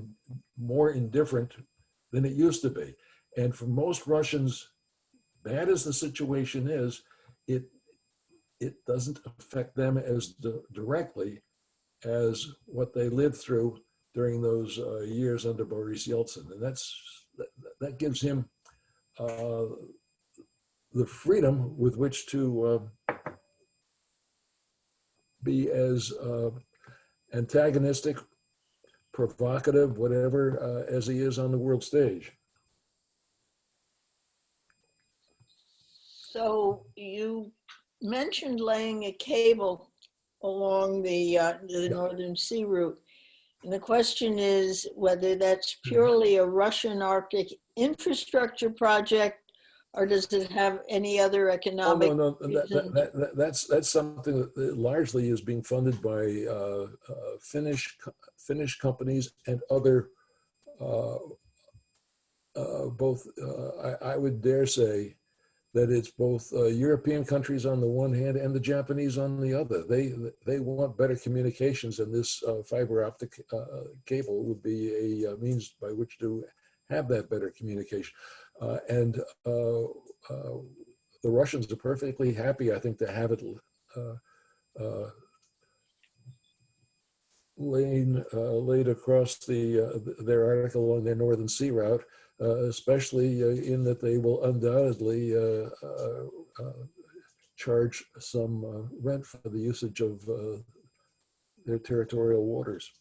more indifferent than it used to be. And for most Russians, bad as the situation is, it doesn't affect them as directly as what they lived through during those years under Boris Yeltsin. And that gives him the freedom with which to be as antagonistic, provocative, whatever, as he is on the world stage. So you mentioned laying a cable along the Northern Sea route. And the question is whether that's purely a Russian Arctic infrastructure project, or does it have any other economic? Oh, no, that's something that largely is being funded by Finnish companies and other, both, I would dare say, that it's both European countries on the one hand and the Japanese on the other. They want better communications, and this fiber optic cable would be a means by which to have that better communication. And the Russians are perfectly happy, I think, to have it laid across their Arctic along their Northern Sea route. Especially in that they will undoubtedly charge some rent for the usage of their territorial waters.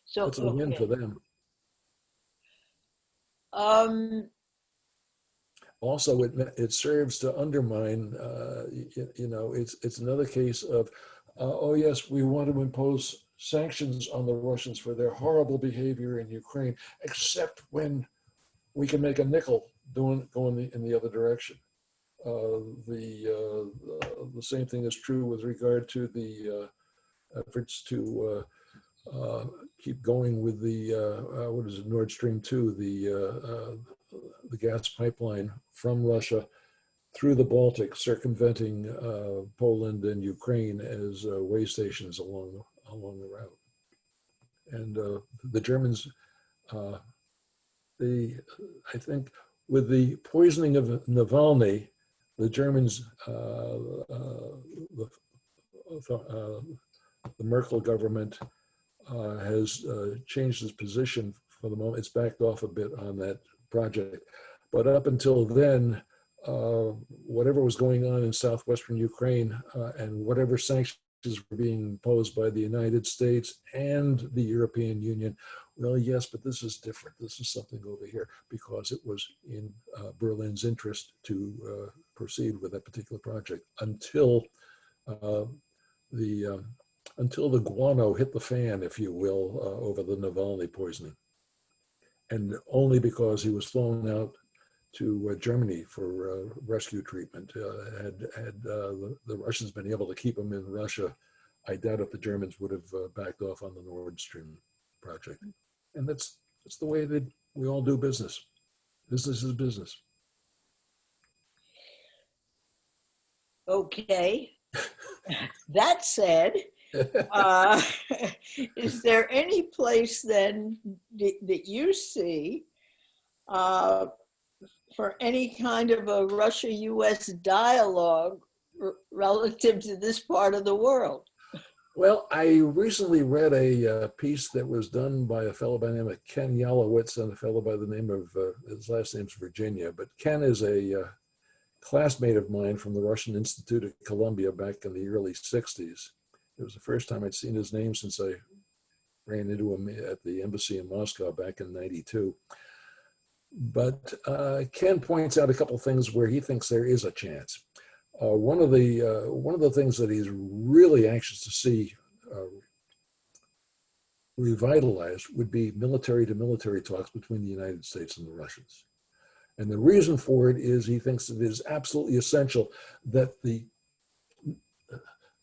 So it's a win for them. Also, it serves to undermine. It's another case of, oh yes, we want to impose sanctions on the Russians for their horrible behavior in Ukraine, except when we can make a nickel going in the other direction. The same thing is true with regard to the efforts to keep going with the what is it, Nord Stream 2, the gas pipeline from Russia through the Baltic, circumventing Poland and Ukraine as way stations along the route. And the Germans, I think with the poisoning of Navalny, the Germans, the Merkel government has changed its position for the moment. It's backed off a bit on that project. But up until then, whatever was going on in southwestern Ukraine and whatever sanctions were being imposed by the United States and the European Union, well, yes, but this is different. This is something over here, because it was in Berlin's interest to proceed with that particular project until the guano hit the fan, if you will, over the Navalny poisoning. And only because he was flown out to Germany for rescue treatment. Had the Russians been able to keep him in Russia, I doubt if the Germans would have backed off on the Nord Stream project. And that's the way that we all do business. Business is business. Okay. That said, Uh, is there any place then that you see uh, for any kind of a Russia-US dialogue relative to this part of the world? Well, I recently read a piece that was done by a fellow by the name of Ken Yalowitz and a fellow by the name of, his last name's Virginia, but Ken is a classmate of mine from the Russian Institute at Columbia back in the early 60s. It was the first time I'd seen his name since I ran into him at the embassy in Moscow back in '92. But Ken points out a couple of things where he thinks there is a chance. One of the things that he's really anxious to see revitalized would be military to military talks between the United States and the Russians. And the reason for it is he thinks it is absolutely essential that the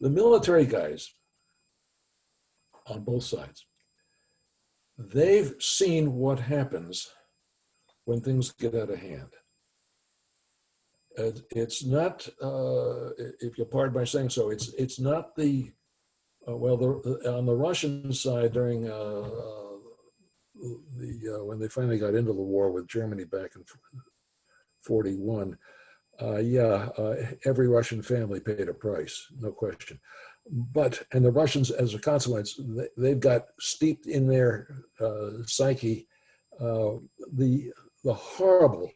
military guys on both sides, they've seen what happens when things get out of hand. It's not, if you'll pardon my saying so, it's not the, on the Russian side during when they finally got into the war with Germany back in 41, every Russian family paid a price, no question. And the Russians, as a consequence, they've got steeped in their psyche the horrible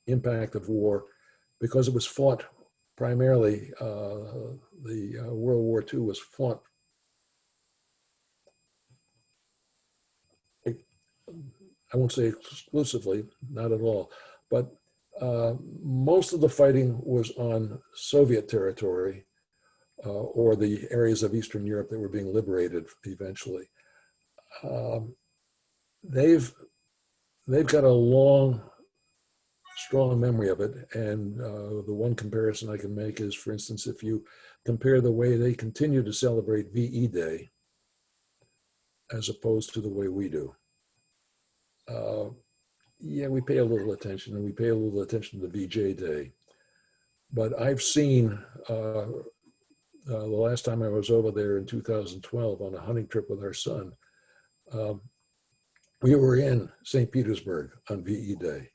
impact of war, because it was fought primarily, World War II was fought, I won't say exclusively, not at all, but most of the fighting was on Soviet territory or the areas of Eastern Europe that were being liberated eventually. They've got a long, strong memory of it. And the one comparison I can make is, for instance, if you compare the way they continue to celebrate VE Day as opposed to the way we do. We pay a little attention, and we pay a little attention to VJ Day. But I've seen, the last time I was over there in 2012 on a hunting trip with our son, we were in St. Petersburg on VE Day.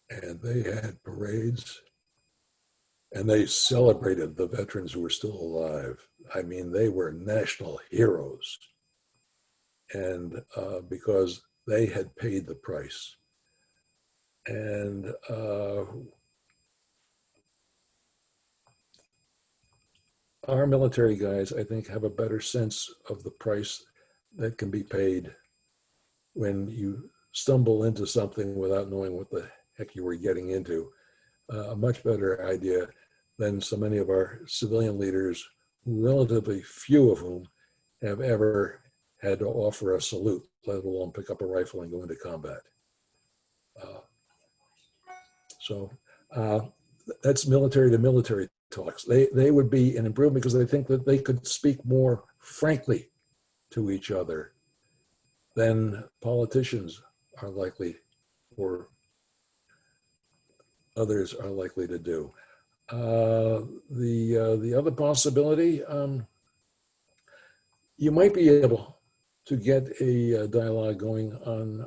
And they had parades, and they celebrated the veterans who were still alive. I mean, they were national heroes. And because they had paid the price. And our military guys, I think, have a better sense of the price that can be paid when you stumble into something without knowing what the heck you were getting into. A much better idea than so many of our civilian leaders, relatively few of whom have ever had to offer a salute, let alone pick up a rifle and go into combat. That's military to military talks. They would be an improvement because they think that they could speak more frankly to each other than politicians are likely, or others are likely to do. The other possibility, you might be able to get a dialogue going on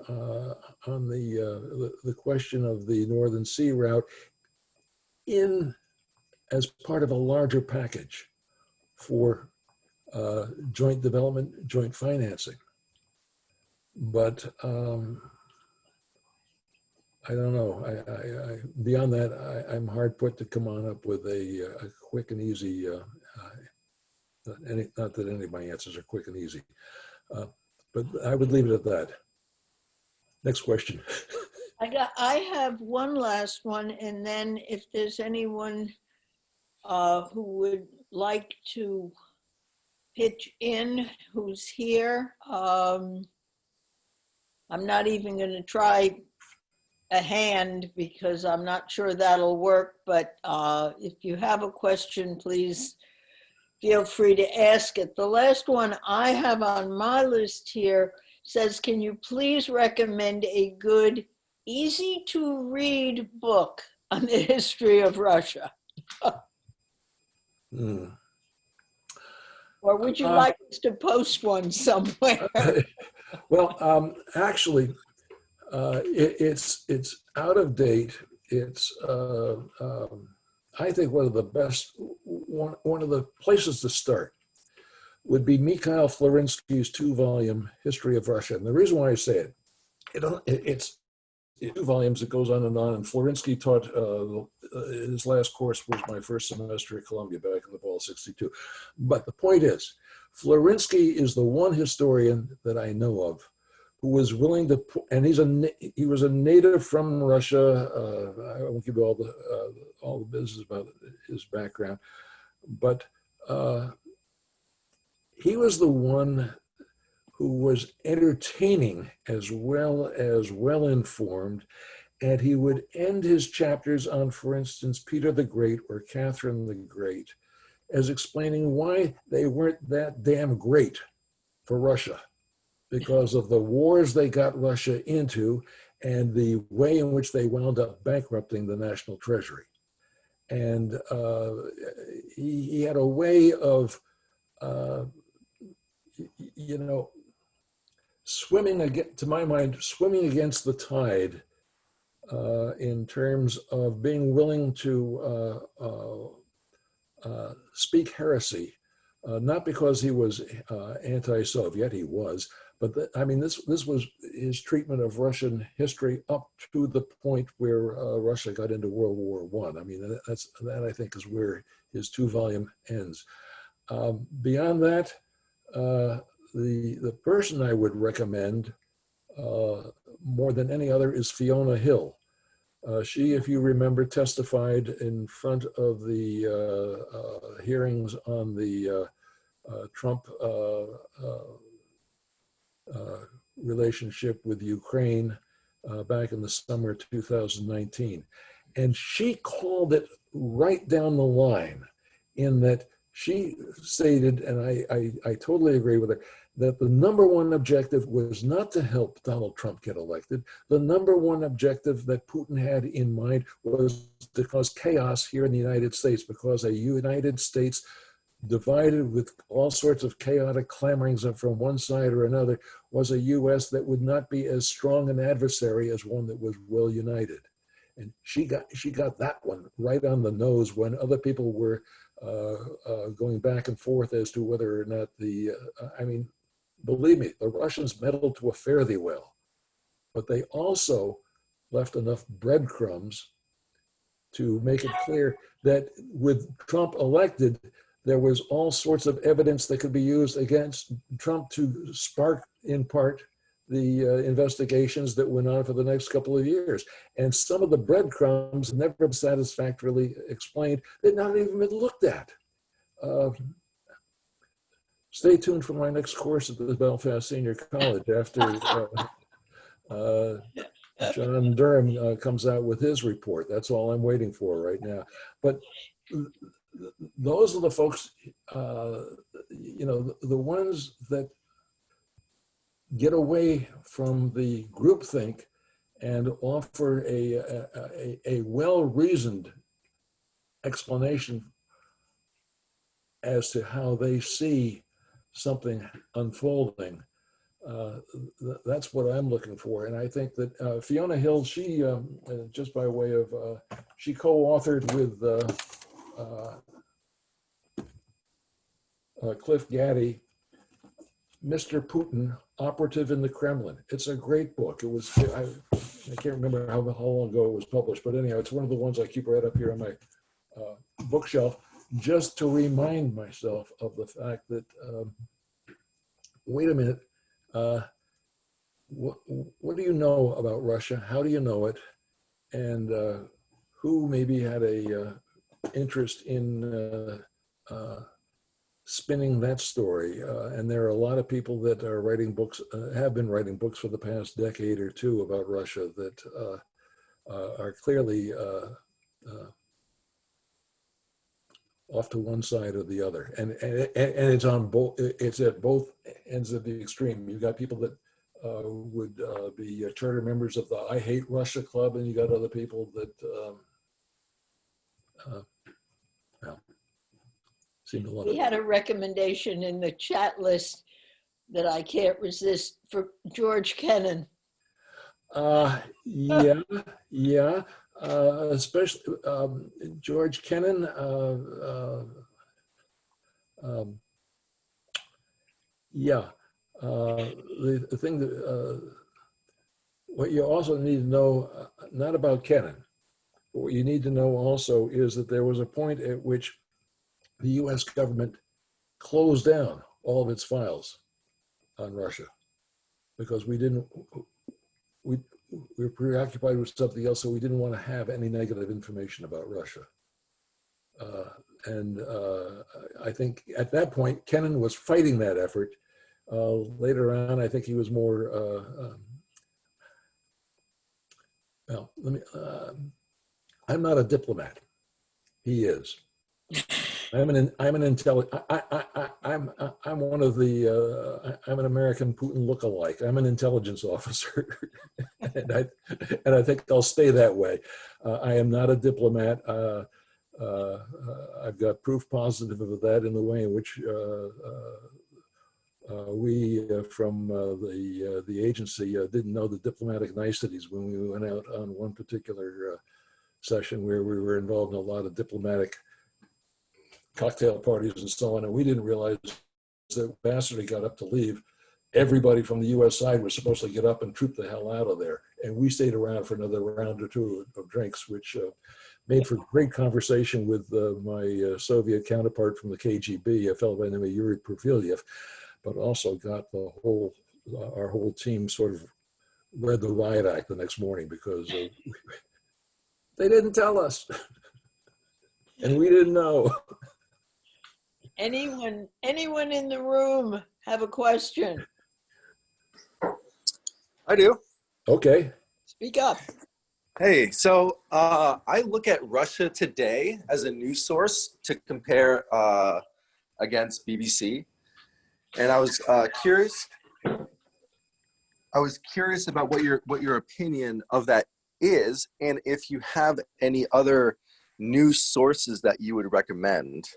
the question of the Northern Sea route as part of a larger package for joint development, joint financing. But I don't know. Beyond that, I'm hard put to come on up with a quick and easy. Not that any of my answers are quick and easy, but I would leave it at that. Next question. I have one last one, and then if there's anyone who would like to pitch in, who's here, I'm not even going to try a hand because I'm not sure that'll work, but if you have a question, please feel free to ask it. The last one I have on my list here says, can you please recommend a good, easy to read book on the history of Russia? Or would you like us to post one somewhere? Actually, it's out of date. It's I think one of the best, one of the places to start would be Mikhail Florinsky's 2-volume History of Russia. And the reason why I say it, it's 2 volumes. It goes on. And Florinsky taught, his last course was my first semester at Columbia back in the fall of '62. But the point is, Florinsky is the one historian that I know of who was willing to, and he was a native from Russia. I won't give you all the business about his background, but he was the one who was entertaining as well as well-informed, and he would end his chapters on, for instance, Peter the Great or Catherine the Great, as explaining why they weren't that damn great for Russia, because of the wars they got Russia into and the way in which they wound up bankrupting the national treasury. And he had a way of, to my mind, swimming against the tide in terms of being willing to speak heresy, not because he was anti-Soviet, he was, but this was his treatment of Russian history up to the point where Russia got into World War I. I mean, that I think is where his 2-volume ends. Beyond that, the person I would recommend more than any other is Fiona Hill. She, if you remember, testified in front of the hearings on the Trump relationship with Ukraine back in the summer of 2019. And she called it right down the line in that she stated, and I totally agree with her, that the number one objective was not to help Donald Trump get elected. The number one objective that Putin had in mind was to cause chaos here in the United States, because a United States divided with all sorts of chaotic clamorings from one side or another was a US that would not be as strong an adversary as one that was well united. And she got that one right on the nose when other people were going back and forth as to whether or not believe me, the Russians meddled to a fare thee well, but they also left enough breadcrumbs to make it clear that with Trump elected, there was all sorts of evidence that could be used against Trump to spark, in part, the investigations that went on for the next couple of years. And some of the breadcrumbs never been satisfactorily explained. They've not even been looked at. Stay tuned for my next course at the Belfast Senior College after John Durham comes out with his report. That's all I'm waiting for right now. But those are the folks, the ones that get away from the groupthink and offer a well-reasoned explanation as to how they see something unfolding. That's what I'm looking for. And I think that Fiona Hill, she, just by way of, she co-authored with Cliff Gaddy, Mr. Putin, Operative in the Kremlin. It's a great book. It was, I can't remember how long ago it was published, but anyhow, it's one of the ones I keep right up here on my bookshelf, just to remind myself of the fact that, wait a minute, what do you know about Russia? How do you know it? And who maybe had a interest in spinning that story? And there are a lot of people that are writing books, have been writing books for the past decade or two about Russia that are clearly off to one side or the other, and it's on both. It's at both ends of the extreme. You've got people that would be charter members of the I Hate Russia Club, and you got other people that well, seem to love We it. had a recommendation in the chat list that I can't resist for George Kennan. Yeah, yeah. Especially George Kennan. Yeah. The thing that what you also need to know, not about Kennan, but what you need to know also is that there was a point at which the U.S. government closed down all of its files on Russia because we were preoccupied with something else, so we didn't want to have any negative information about Russia. I think at that point, Kennan was fighting that effort. Later on, I think he was more, well, I'm not a diplomat. He is. I'm an intelligent. I'm one of the. I'm an American Putin lookalike. I'm an intelligence officer, and I think I'll stay that way. I am not a diplomat. I've got proof positive of that in the way in which we from the agency didn't know the diplomatic niceties when we went out on one particular session where we were involved in a lot of diplomatic cocktail parties and so on, and we didn't realize that ambassador got up to leave. Everybody from the U.S. side was supposed to get up and troop the hell out of there, and we stayed around for another round or two of drinks, which made for great conversation with my Soviet counterpart from the KGB, a fellow by the name of Yuri Perfilyev, but also got the whole our whole team sort of read the riot act the next morning because they didn't tell us, and we didn't know. Anyone in the room have a question? I do. Okay. Speak up. Hey, so I look at Russia Today as a news source to compare against BBC, and I was curious. I was curious about what your opinion of that is, and if you have any other news sources that you would recommend.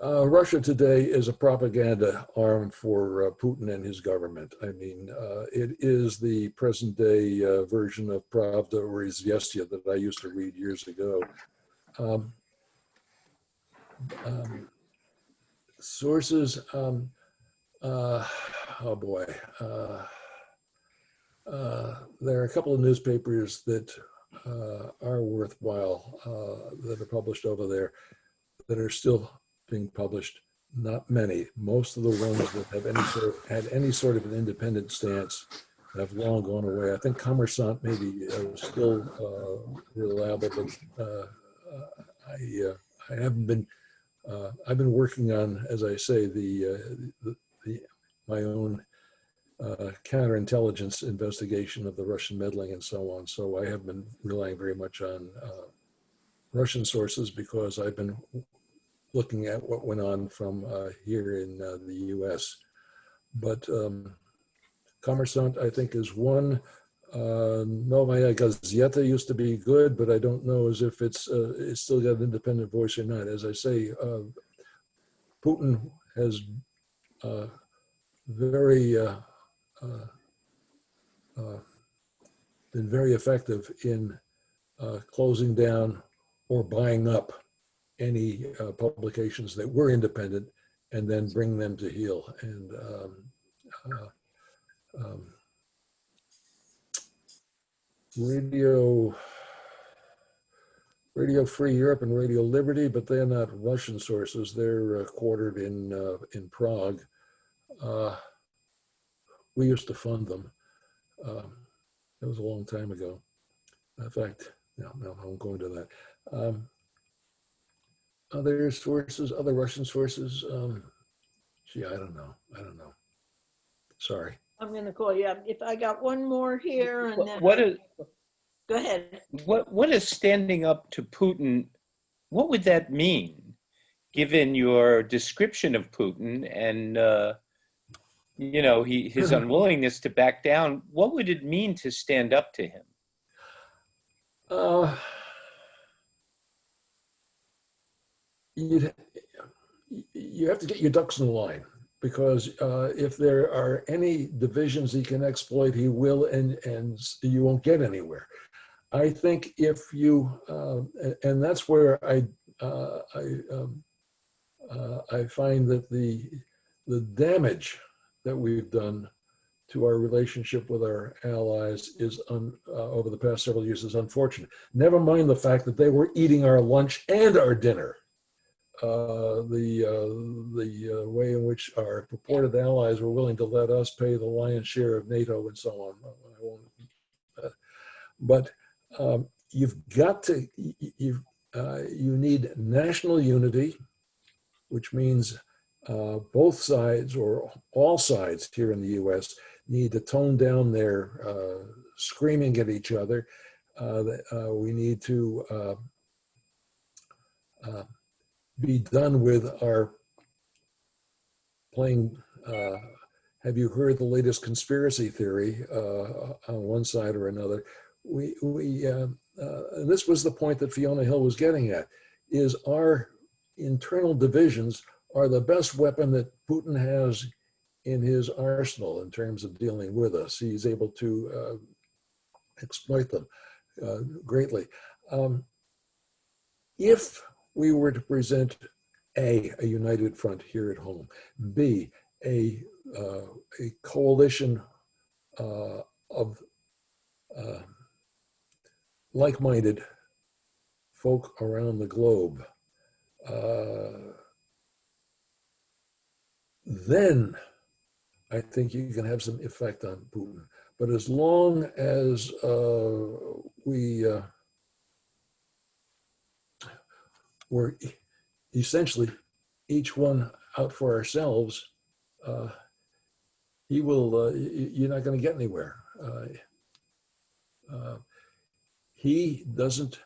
Russia Today is a propaganda arm for Putin and his government. I mean, it is the present day version of Pravda or Izvestia that I used to read years ago. Sources, oh boy. There are a couple of newspapers that are worthwhile that are published over there that are still being published. Not many. Most of the ones that have had any sort of an independent stance have long gone away. I think Kommersant maybe still reliable, but I haven't been. I've been working on, as I say, my own counterintelligence investigation of the Russian meddling and so on. So I have been relying very much on Russian sources because I've been looking at what went on from here in the U.S. But Kommersant, I think, is one. Novaya Gazeta used to be good, but I don't know as if it's still got an independent voice or not. As I say, Putin has been very effective in closing down or buying up any publications that were independent and then bring them to heel. And Radio Free Europe and Radio Liberty, but they're not Russian sources. They're quartered in Prague. We used to fund them. That was a long time ago. In fact, no, I won't go into that. Other sources, other Russian sources, gee, I don't know. Sorry. I'm going to call you up. If I got one more here, and then go ahead. What is standing up to Putin? What would that mean, given your description of Putin and his unwillingness to back down? What would it mean to stand up to him? you have to get your ducks in line, because if there are any divisions he can exploit, he will, and you won't get anywhere. I think if you, and that's where I find that the damage that we've done to our relationship with our allies is over the past several years is unfortunate. Never mind the fact that they were eating our lunch and our dinner. The way in which our purported allies were willing to let us pay the lion's share of NATO and so on. I won't, but you've got to, you need national unity, which means both sides or all sides here in the US need to tone down their screaming at each other. We need to be done with our playing, have you heard the latest conspiracy theory on one side or another? And this was the point that Fiona Hill was getting at, is our internal divisions are the best weapon that Putin has in his arsenal in terms of dealing with us. He's able to exploit them greatly. If we were to present A, united front here at home, B, a coalition of like-minded folk around the globe, then I think you can have some effect on Putin. But as long as we're essentially each one out for ourselves, you're not going to get anywhere. He doesn't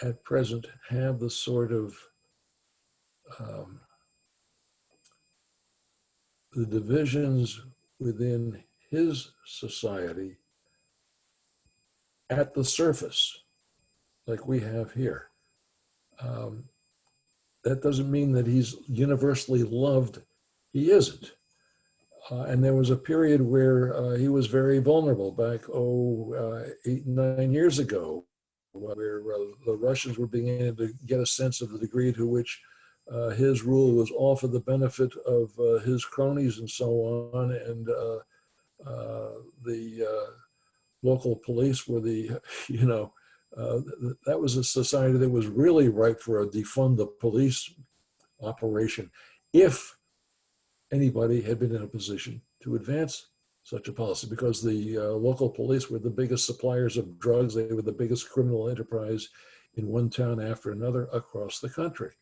at present have the sort of the divisions within his society at the surface like we have here. That doesn't mean that he's universally loved. He isn't. And there was a period where he was very vulnerable back, 8, 9 years ago, where the Russians were beginning to get a sense of the degree to which his rule was all for the benefit of his cronies and so on. And the local police were that was a society that was really ripe for a defund the police operation if anybody had been in a position to advance such a policy, because the local police were the biggest suppliers of drugs. They were the biggest criminal enterprise in one town after another across the country.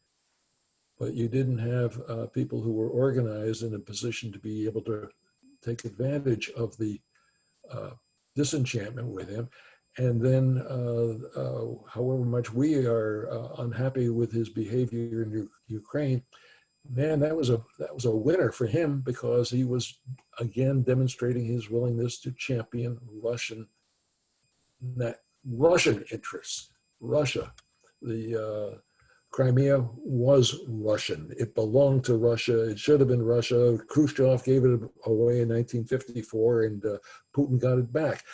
But you didn't have people who were organized in a position to be able to take advantage of the disenchantment with him. And then, however much we are unhappy with his behavior in Ukraine, man, that was a winner for him, because he was again demonstrating his willingness to champion Russian interests. Russia, the Crimea was Russian. It belonged to Russia. It should have been Russia. Khrushchev gave it away in 1954, and Putin got it back.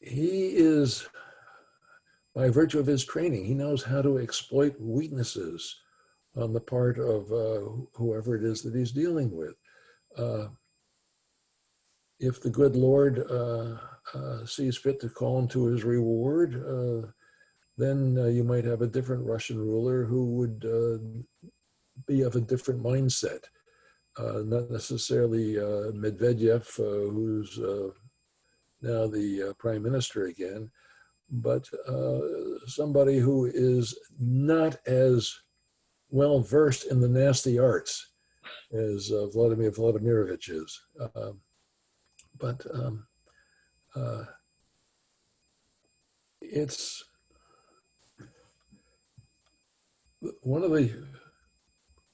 He is, by virtue of his training, he knows how to exploit weaknesses on the part of whoever it is that he's dealing with. If the good Lord sees fit to call him to his reward, then you might have a different Russian ruler who would be of a different mindset. Not necessarily Medvedev, who's now the prime minister again, but somebody who is not as well versed in the nasty arts as Vladimir Vladimirovich is. But it's one of the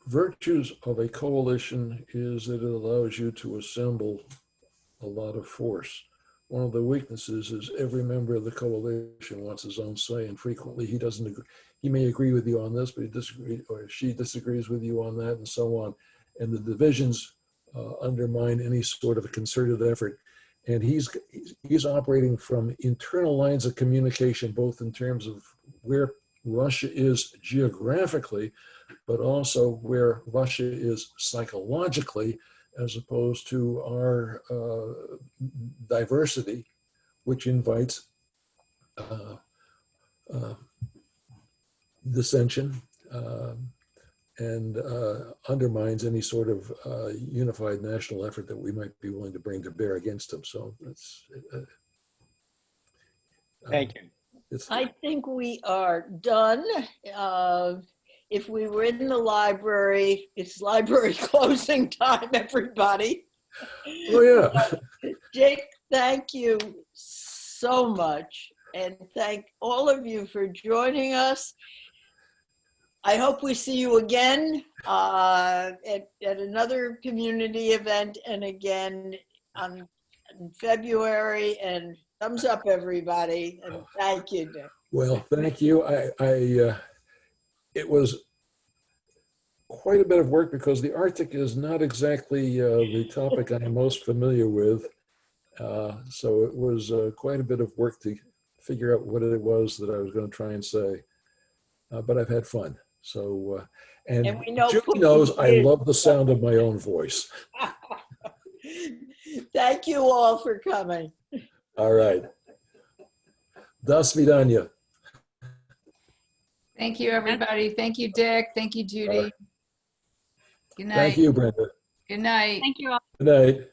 virtues of a coalition is that it allows you to assemble a lot of force one of the weaknesses is every member of the coalition wants his own say, and frequently he doesn't agree. He may agree with you on this, but he disagrees, or she disagrees with you on that, and so on. And the divisions undermine any sort of a concerted effort. And he's operating from internal lines of communication, both in terms of where Russia is geographically, but also where Russia is psychologically, as opposed to our diversity, which invites dissension and undermines any sort of unified national effort that we might be willing to bring to bear against him. So that's Thank you. I think we are done. If we were in the library, it's library closing time, everybody. Oh, yeah. Jake, thank you so much. And thank all of you for joining us. I hope we see you again at another community event, and again in February. And thumbs up, everybody. And thank you, Dick. Well, thank you. It was quite a bit of work because the Arctic is not exactly the topic I'm most familiar with. So it was quite a bit of work to figure out what it was that I was going to try and say. But I've had fun. So, and we know Judy knows I love the sound of my own voice. Thank you all for coming. All right. Do svidaniya. Thank you, everybody. Thank you, Dick. Thank you, Judy. Good night. Thank you, Brenda. Good night. Thank you all. Good night.